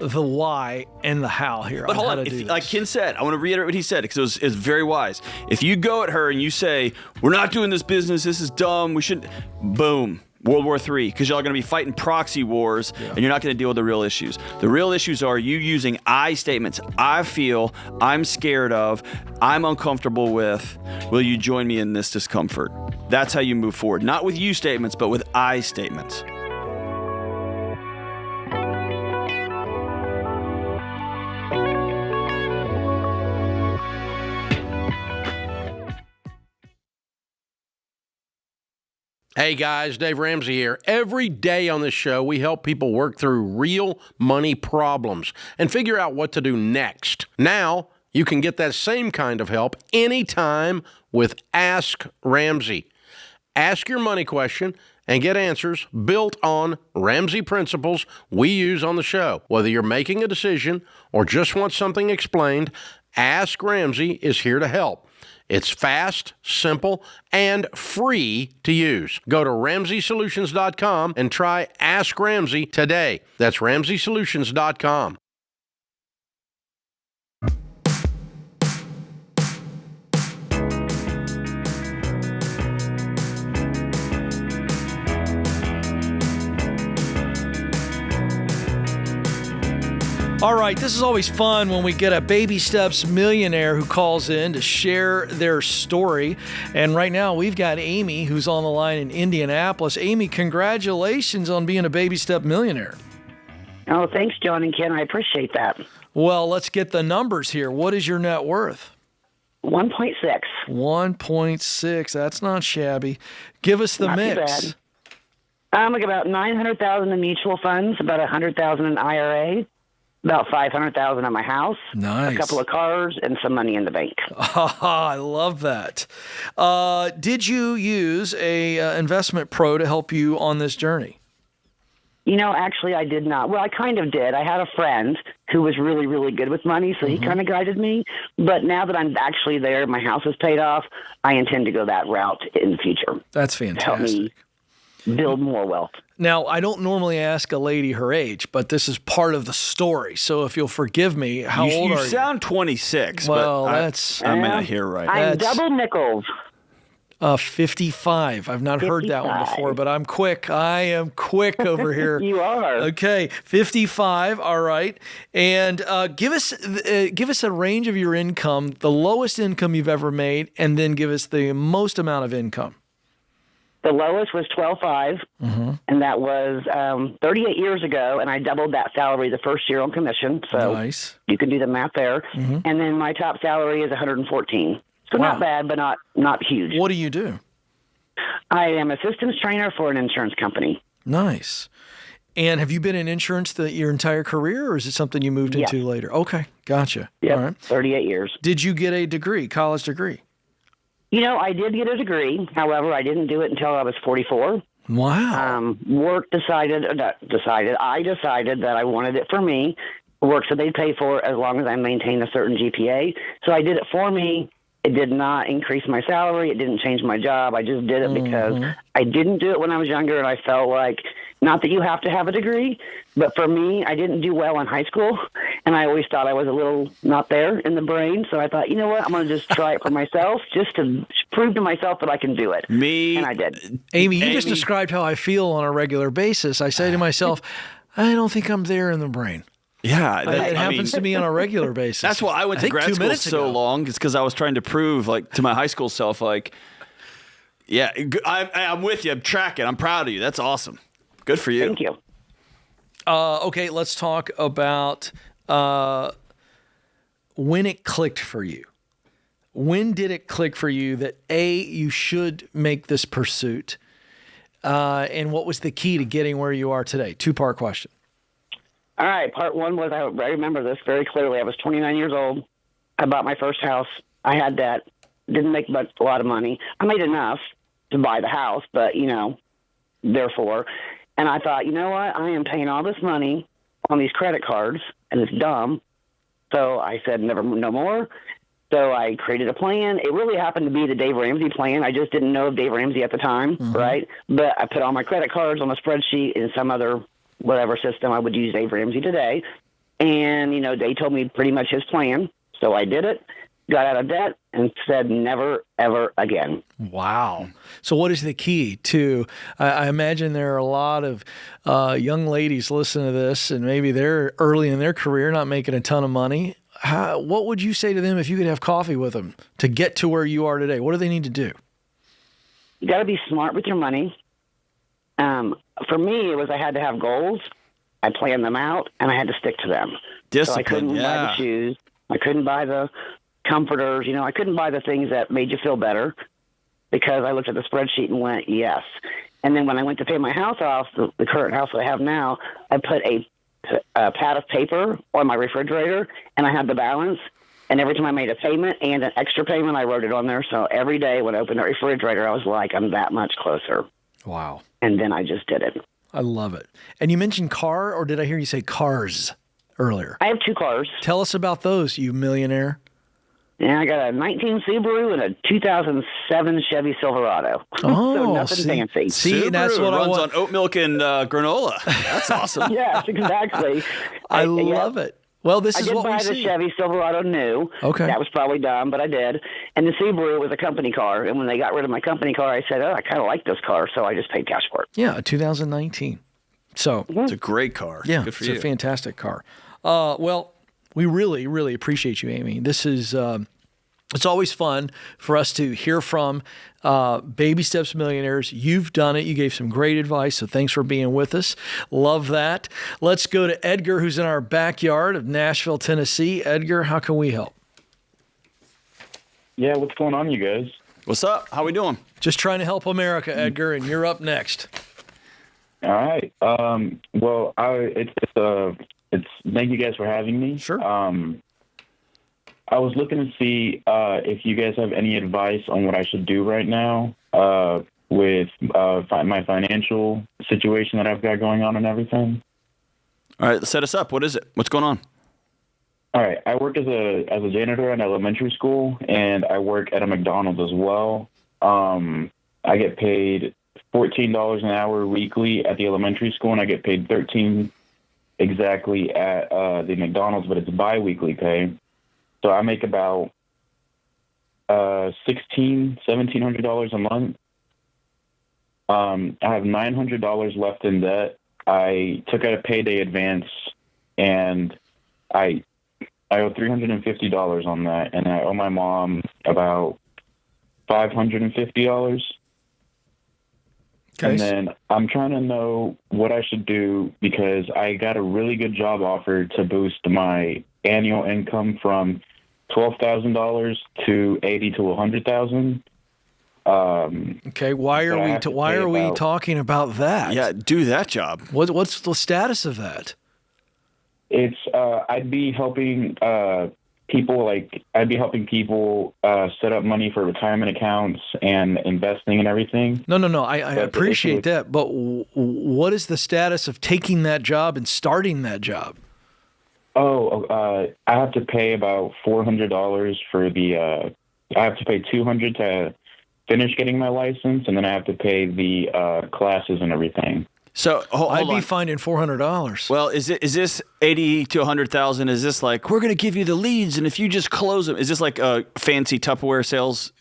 the why and the how here. But hold on, like Ken said, I want to reiterate what he said because it was very wise. If you go at her and you say, we're not doing this business, this is dumb, we shouldn't, boom. World War III, because y'all are going to be fighting proxy wars, and you're not going to deal with the real issues. The real issues are you using I statements. I feel, I'm scared of, I'm uncomfortable with. Will you join me in this discomfort? That's how you move forward. Not with you statements, but with I statements. Hey guys, Dave Ramsey here. Every day on this show, we help people work through real money problems and figure out what to do next. Now, you can get that same kind of help anytime with Ask Ramsey. Ask your money question and get answers built on Ramsey principles we use on the show. Whether you're making a decision or just want something explained, Ask Ramsey is here to help. It's fast, simple, and free to use. Go to RamseySolutions.com and try Ask Ramsey today. That's RamseySolutions.com. All right, this is always fun when we get a Baby Steps millionaire who calls in to share their story. And right now we've got Amy who's on the line in Indianapolis. Amy, congratulations on being a Baby Step millionaire. Oh, thanks, John and Ken. I appreciate that. Well, let's get the numbers here. What is your net worth? 1.6. 1.6. That's not shabby. Give us the Not too mix. bad. I'm like about $900,000 in mutual funds, about $100,000 in IRA, about $500,000 on my house, Nice. a couple of cars, and some money in the bank. I love that. Did you use a investment pro to help you on this journey? Actually, I did not. Well, I kind of did. I had a friend who was really, really good with money, so he kind of guided me. But now that I'm actually there, my house is paid off, I intend to go that route in the future. That's To help fantastic. me build more wealth. Now, I don't normally ask a lady her age, but this is part of the story. So if you'll forgive me, how old you are you? sound 26, Well, but that's... I may not hear right. I'm double nickels. 55. I've not heard that one 55. before, but I'm quick. I am quick over here. You are. Okay, 55. All right, and give us a range of your income, the lowest income you've ever made, and then give us the most amount of income. The lowest was $12,500, and that was 38 years ago, and I doubled that salary the first year on commission. So Nice. you can do the math there. And then my top salary is $114. So not bad, but not huge. What do you do? I am a systems trainer for an insurance company. Nice. And have you been in insurance your entire career, or is it something you moved into later? Okay, gotcha. Yep, All right. 38 years. Did you get a degree, college degree? I did get a degree. However, I didn't do it until I was 44. Wow. I decided that I wanted it for me. Work so they'd pay for it as long as I maintained a certain GPA. So I did it for me. It did not increase my salary. It didn't change my job. I just did it because I didn't do it when I was younger, and I felt like, not that you have to have a degree, but for me, I didn't do well in high school, and I always thought I was a little not there in the brain. So I thought, you know what, I'm going to just try it for myself, just to prove to myself that I can do it. And I did. Amy, you just described how I feel on a regular basis. I say to myself, I don't think I'm there in the brain. Yeah, it happens to me on a regular basis. That's why I went to think grad 2 school minutes so ago. long. It's because I was trying to prove, to my high school self, Yeah, I'm with you. I'm tracking. I'm proud of you. That's awesome. Good for you. Thank you. Okay, let's talk about when it clicked for you. When did it click for you that you should make this pursuit? And what was the key to getting where you are today? 2-part question. All right. Part one was, I remember this very clearly. I was 29 years old. I bought my first house. I had debt. Didn't make a lot of money. I made enough to buy the house, but, therefore. And I thought, you know what? I am paying all this money on these credit cards, and it's dumb. So I said, no more. So I created a plan. It really happened to be the Dave Ramsey plan. I just didn't know of Dave Ramsey at the time, right? But I put all my credit cards on a spreadsheet in some other whatever system. I would use Dave Ramsey today. And, they told me pretty much his plan. So I did it, got out of debt, and said never, ever again. Wow. So what is the key to, I imagine there are a lot of young ladies listening to this, and maybe they're early in their career, not making a ton of money. What would you say to them if you could have coffee with them to get to where you are today? What do they need to do? You got to be smart with your money. For me, it was I had to have goals. I planned them out, and I had to stick to them. Discipline, so I couldn't buy the shoes. I couldn't buy the comforters. I couldn't buy the things that made you feel better because I looked at the spreadsheet and went, yes. And then when I went to pay my house off, the current house that I have now, I put a pad of paper on my refrigerator, and I had the balance. And every time I made a payment and an extra payment, I wrote it on there. So every day when I opened the refrigerator, I was like, I'm that much closer. Wow. And then I just did it. I love it. And you mentioned car, or did I hear you say cars earlier? I have 2 cars. Tell us about those, you millionaire. Yeah, I got a 19 Subaru and a 2007 Chevy Silverado. Oh, so nothing fancy. See, that's what runs I want. on oat milk and granola. That's awesome. Yes, exactly. I love it. Well, this is what we I did buy the see. Chevy Silverado new. Okay. That was probably dumb, but I did. And the Subaru was a company car. And when they got rid of my company car, I said, I kind of like this car. So I just paid cash for it. Yeah, a 2019. So it's a great car. Yeah, Good for it's you. a fantastic car. Well, we really, really appreciate you, Amy. This is it's always fun for us to hear from Baby Steps Millionaires. You've done it. You gave some great advice, so thanks for being with us. Love that. Let's go to Edgar, who's in our backyard of Nashville, Tennessee. Edgar, how can we help? Yeah, what's going on, you guys? What's up? How we doing? Just trying to help America, Edgar, and you're up next. All right. Well, it's thank you guys for having me. Sure. I was looking to see if you guys have any advice on what I should do right now with my financial situation that I've got going on and everything. All right, set us up. What is it? What's going on? All right. I work as a janitor at elementary school, and I work at a McDonald's as well. I get paid $14 an hour weekly at the elementary school, and I get paid $13 exactly at the McDonald's, but it's bi-weekly pay. So I make about $1,700 a month. I have $900 left in debt. I took out a payday advance, and I owe $350 on that, and I owe my mom about $550. Okay. And then I'm trying to know what I should do because I got a really good job offer to boost my annual income from $12,000 to $80,000 to $100,000. Okay, why are we talking about that? Yeah, do that job. What's the status of that? It's I'd be helping people set up money for retirement accounts and investing and everything. No. I appreciate that, but what is the status of taking that job and starting that job? I have to pay about $400 for the. I have to pay $200 to finish getting my license, and then I have to pay the classes and everything. So I'd be finding $400. Well, is this 80 to 100,000? Is this like we're going to give you the leads, and if you just close them, is this like a fancy Tupperware sales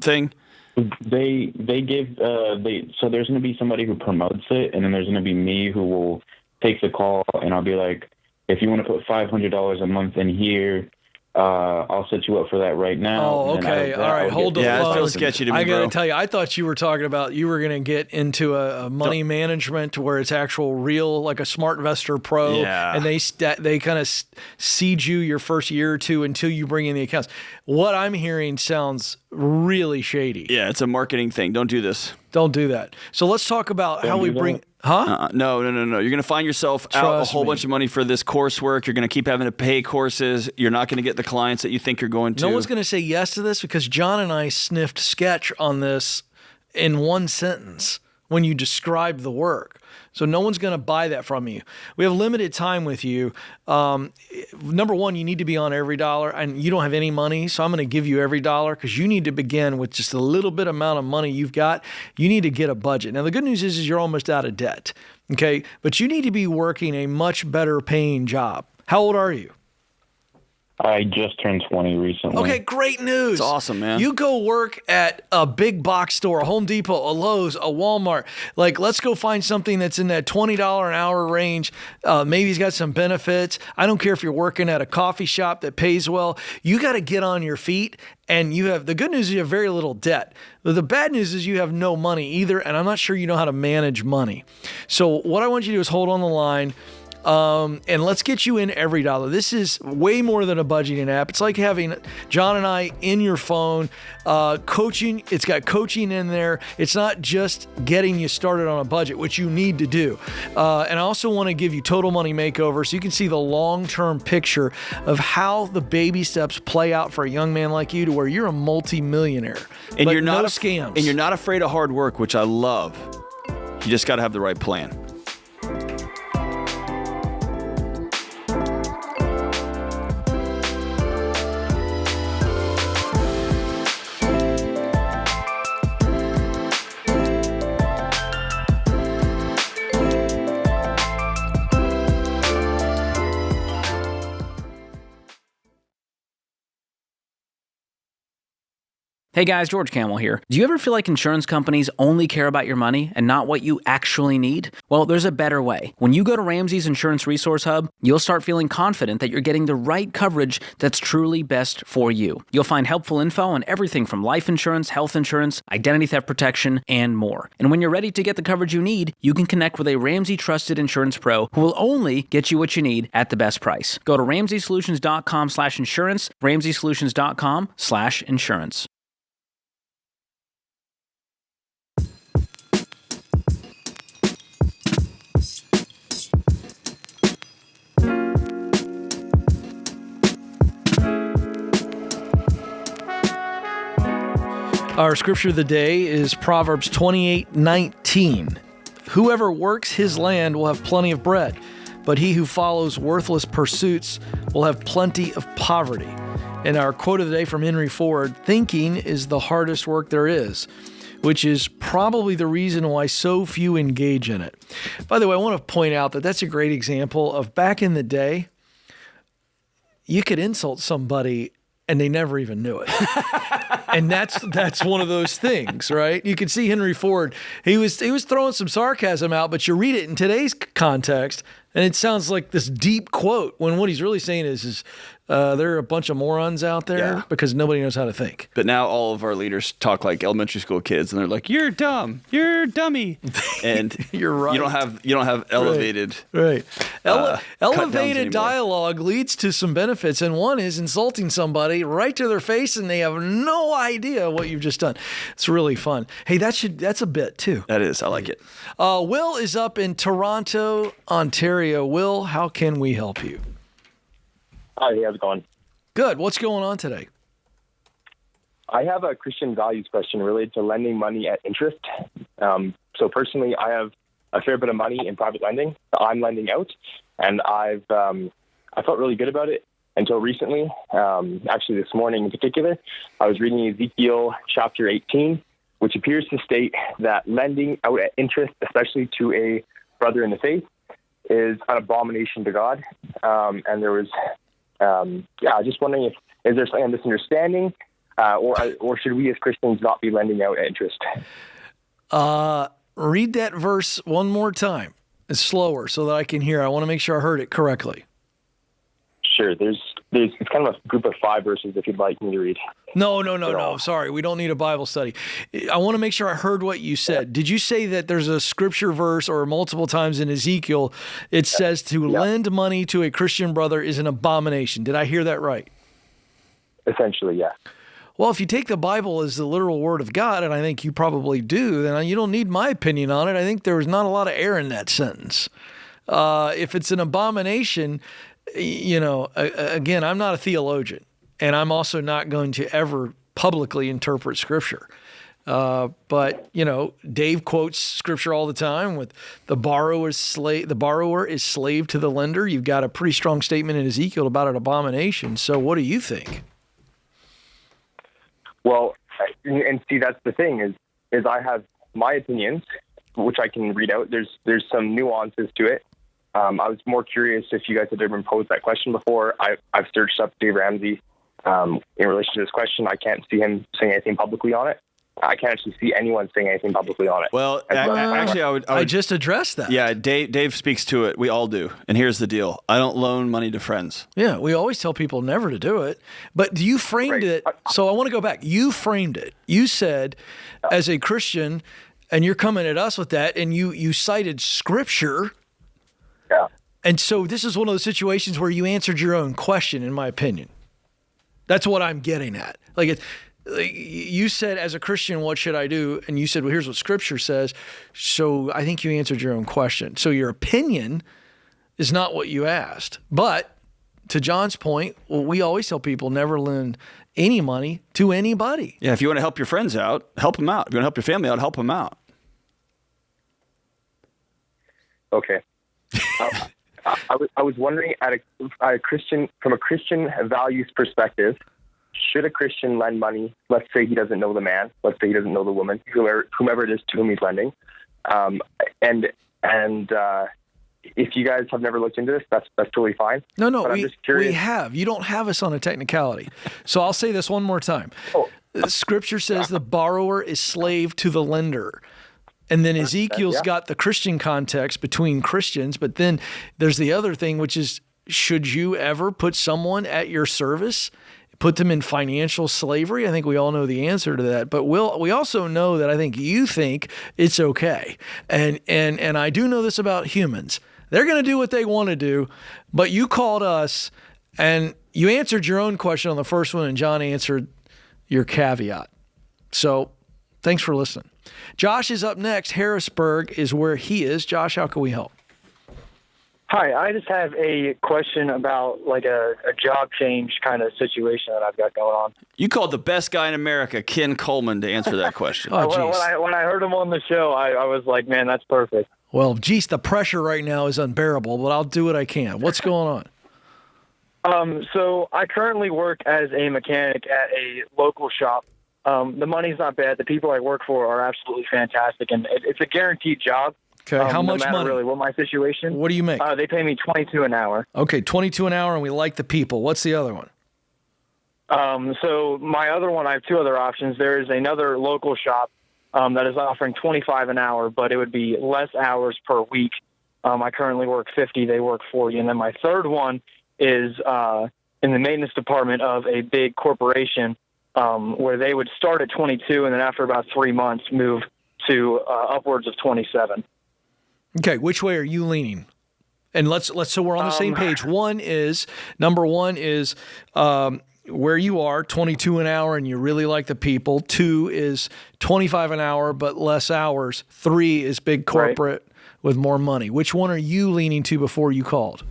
thing? They give so there's going to be somebody who promotes it, and then there's going to be me who will take the call, and I'll be like, if you want to put $500 a month in here, I'll set you up for that right now. Oh, and then out okay. of that, All right. I'll Hold the get- phone. it feels sketchy to me, I got to bro. tell you, I thought you were talking about you were going to get into a money management where it's actual real, like a SmartVestor Pro. Yeah. And they kind of seed you your first year or two until you bring in the accounts. What I'm hearing sounds really shady. Yeah, it's a marketing thing. Don't do this. Don't do that. So let's talk about how we bring. Huh? No. You're going to find yourself out a Trust whole me. bunch of money for this coursework. You're going to keep having to pay courses. You're not going to get the clients that you think you're going to. No one's going to say yes to this because John and I sniffed sketch on this in one sentence when you described the work. So no one's going to buy that from you. We have limited time with you. Number one, you need to be on every dollar, and you don't have any money, so I'm going to give you every dollar because you need to begin with just a little bit amount of money you've got. You need to get a budget. Now, the good news is you're almost out of debt, okay? But you need to be working a much better paying job. How old are you? I just turned 20 recently. Okay, great news. It's awesome, man. You go work at a big box store, a Home Depot, a Lowe's, a Walmart. Like, let's go find something that's in that $20 an hour range. Maybe he's got some benefits. I don't care if you're working at a coffee shop that pays well. You got to get on your feet. And you have, the good news is you have very little debt. The bad news is you have no money either. And I'm not sure you know how to manage money. So what I want you to do is hold on the line. And let's get you in every dollar. This is way more than a budgeting app. It's like having John and I in your phone, coaching. It's got coaching in there. It's not just getting you started on a budget, which you need to do. And I also want to give you total money makeover so you can see the long-term picture of how the baby steps play out for a young man like you to where you're a multi-millionaire. And But you're not no scams. And you're not afraid of hard work, which I love. You just got to have the right plan. Hey guys, George Camel here. Do you ever feel like insurance companies only care about your money and not what you actually need? Well, there's a better way. When you go to Ramsey's Insurance Resource Hub, you'll start feeling confident that you're getting the right coverage that's truly best for you. You'll find helpful info on everything from life insurance, health insurance, identity theft protection, and more. And when you're ready to get the coverage you need, you can connect with a Ramsey trusted insurance pro who will only get you what you need at the best price. Go to RamseySolutions.com/insurance, RamseySolutions.com/insurance. Our scripture of the day is Proverbs 28:19. Whoever works his land will have plenty of bread, but he who follows worthless pursuits will have plenty of poverty. And our quote of the day from Henry Ford, thinking is the hardest work there is, which is probably the reason why so few engage in it. By the way, I want to point out that that's a great example of back in the day, you could insult somebody and they never even knew it. And that's one of those things, right? You could see Henry Ford. He was throwing some sarcasm out, but you read it in today's context, and it sounds like this deep quote when what he's really saying is there are a bunch of morons out there because nobody knows how to think. But now all of our leaders talk like elementary school kids, and they're like, "You're dumb, you're a dummy," and you're right. You don't have elevated right. cut-downs Elevated anymore. dialogue leads to some benefits, and one is insulting somebody right to their face, and they have no idea what you've just done. It's really fun. Hey, that's a bit too. That is, I like it. Will is up in Toronto, Ontario. Will, how can we help you? Hi, how's it going? Good. What's going on today? I have a Christian values question related to lending money at interest. So personally, I have a fair bit of money in private lending. I'm lending out, and I felt really good about it until recently. Actually, this morning in particular, I was reading Ezekiel chapter 18, which appears to state that lending out at interest, especially to a brother in the faith, is an abomination to God. And there was just wondering is there some misunderstanding, or should we as Christians not be lending out at interest? Read that verse one more time. It's slower so that I can hear. I want to make sure I heard it correctly. sure. It's kind of a group of 5 verses if you'd like me to read. No. Sorry, we don't need a Bible study. I want to make sure I heard what you said. Did you say that there's a scripture verse or multiple times in Ezekiel it says to lend money to a Christian brother is an abomination? Did I hear that right? Essentially, yeah. Well, if you take the Bible as the literal word of God, and I think you probably do, then you don't need my opinion on it. I think there was not a lot of error in that sentence. If it's an abomination, again, I'm not a theologian, and I'm also not going to ever publicly interpret Scripture. But Dave quotes Scripture all the time with the borrower is slave to the lender. You've got a pretty strong statement in Ezekiel about an abomination. So what do you think? Well, and see, that's the thing is I have my opinions, which I can read out. There's some nuances to it. I was more curious if you guys had ever been posed that question before. I've searched up Dave Ramsey in relation to this question. I can't see him saying anything publicly on it. I can't actually see anyone saying anything publicly on it. Well, actually, I would just address that. Yeah, Dave speaks to it. We all do. And here's the deal. I don't loan money to friends. Yeah, we always tell people never to do it. But you framed it. So I want to go back. You framed it. You said, as a Christian, and you're coming at us with that, and you cited Scripture. Yeah. And so this is one of those situations where you answered your own question, in my opinion. That's what I'm getting at. Like you said, as a Christian, what should I do? And you said, well, here's what Scripture says. So I think you answered your own question. So your opinion is not what you asked. But to John's point, well, we always tell people never lend any money to anybody. Yeah, if you want to help your friends out, help them out. If you want to help your family out, help them out. Okay. I was wondering, from a Christian values perspective, should a Christian lend money? Let's say he doesn't know the man. Let's say he doesn't know the woman, whomever it is to whom he's lending. And if you guys have never looked into this, that's totally fine. No, but I'm just curious. We have. You don't have us on a technicality. So I'll say this one more time. Scripture says the borrower is slave to the lender. And then Ezekiel's got the Christian context between Christians, but then there's the other thing, which is, should you ever put someone at your service, put them in financial slavery? I think we all know the answer to that. But we also know that I think you think it's okay. And I do know this about humans. They're going to do what they want to do, but you called us and you answered your own question on the first one, and John answered your caveat. So thanks for listening. Josh is up next. Harrisburg is where he is. Josh, how can we help? Hi, I just have a question about like a job change kind of situation that I've got going on. You called the best guy in America, Ken Coleman, to answer that question. When I heard him on the show, I was like, man, that's perfect. Well, geez, the pressure right now is unbearable, but I'll do what I can. What's going on? So I currently work as a mechanic at a local shop. The money's not bad. The people I work for are absolutely fantastic, and it's a guaranteed job. Okay, how much no matter money? Really, what my situation? What do you make? They pay me $22 an hour. Okay, $22 an hour, and we like the people. What's the other one? So my other one, I have two other options. There is another local shop that is offering $25 an hour, but it would be less hours per week. I currently work 50. They work 40. And then my third one is in the maintenance department of a big corporation where they would start at 22 and then after about 3 months move to upwards of 27. Okay, which way are you leaning? And let's so we're on the same page. Number one is where you are, 22 an hour, and you really like the people. 2 is 25 an hour, but less hours. 3 is big corporate with more money. Which one are you leaning to before you called?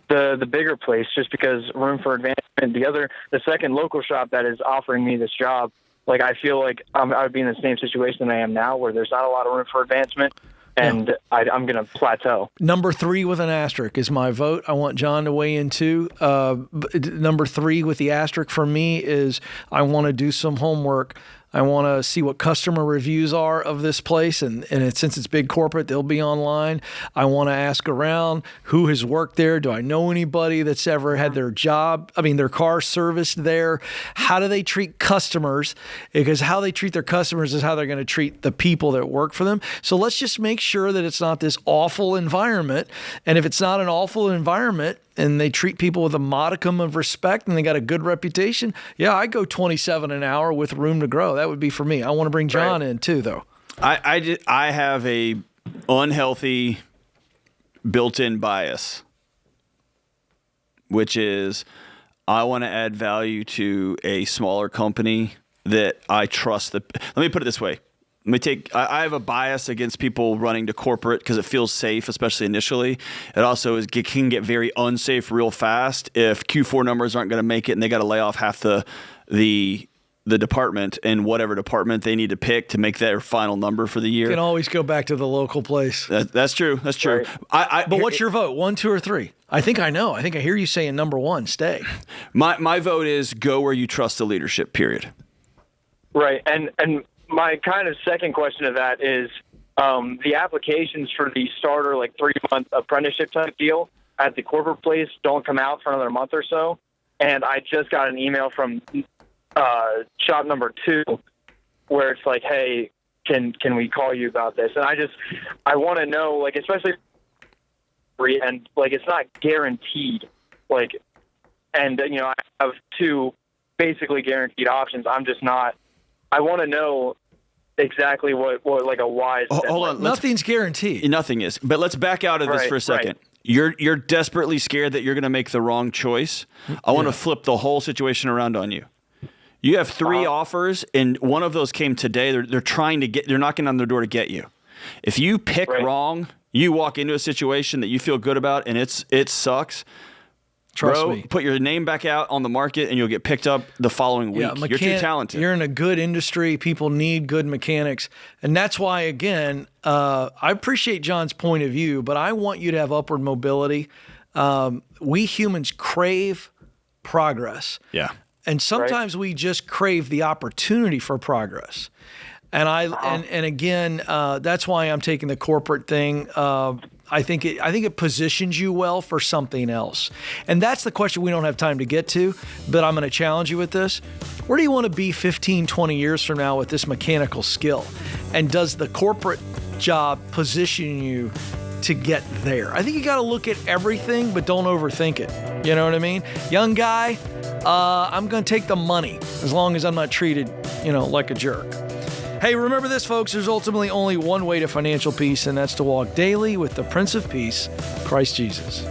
The bigger place, just because room for advancement. The second local shop that is offering me this job, like I feel like I would be in the same situation I am now, where there's not a lot of room for advancement, and I'm going to plateau. Number 3 with an asterisk is my vote. I want John to weigh in too. Number 3 with the asterisk for me is I want to do some homework I want to see what customer reviews are of this place. And since it's big corporate, they'll be online. I want to ask around who has worked there. Do I know anybody that's ever had their car serviced there? How do they treat customers? Because how they treat their customers is how they're going to treat the people that work for them. So let's just make sure that it's not this awful environment. And if it's not an awful environment, and they treat people with a modicum of respect and they got a good reputation, yeah, I go 27 an hour with room to grow. That would be for me. I want to bring John in too, though. I have a unhealthy built-in bias, which is I want to add value to a smaller company that I trust. Let me put it this way. I have a bias against people running to corporate because it feels safe, especially initially. It also can get very unsafe real fast if Q4 numbers aren't going to make it and they got to lay off half the department in whatever department they need to pick to make their final number for the year. You can always go back to the local place. That's true. That's true. Right. But what's your vote? 1, 2, or 3? I think I know. I think I hear you saying number 1, stay. My vote is go where you trust the leadership, period. Right. And my kind of second question to that is the applications for the starter, 3-month apprenticeship type deal at the corporate place don't come out for another month or so. And I just got an email from shop number 2 where it's like, hey, can we call you about this? And I want to know, especially, and it's not guaranteed. And I have 2 basically guaranteed options. I'm just not. I want to know exactly what a wise. Hold on, nothing's guaranteed. Nothing is. But let's back out of this for a second. Right. You're desperately scared that you're going to make the wrong choice. I want to flip the whole situation around on you. You have 3 offers, and one of those came today. They're knocking on their door to get you. If you pick wrong, you walk into a situation that you feel good about, and it sucks. Trust me. Put your name back out on the market, and you'll get picked up the following week. You're too talented. You're in a good industry. People need good mechanics. And that's why, again, I appreciate John's point of view, but I want you to have upward mobility. We humans crave progress. Yeah. And sometimes we just crave the opportunity for progress. And again, that's why I'm taking the corporate thing. I think it positions you well for something else. And that's the question we don't have time to get to, but I'm going to challenge you with this. Where do you want to be 15, 20 years from now with this mechanical skill? And does the corporate job position you to get there? I think you got to look at everything, but don't overthink it. You know what I mean? Young guy, I'm going to take the money as long as I'm not treated, like a jerk. Hey, remember this, folks. There's ultimately only one way to financial peace, and that's to walk daily with the Prince of Peace, Christ Jesus.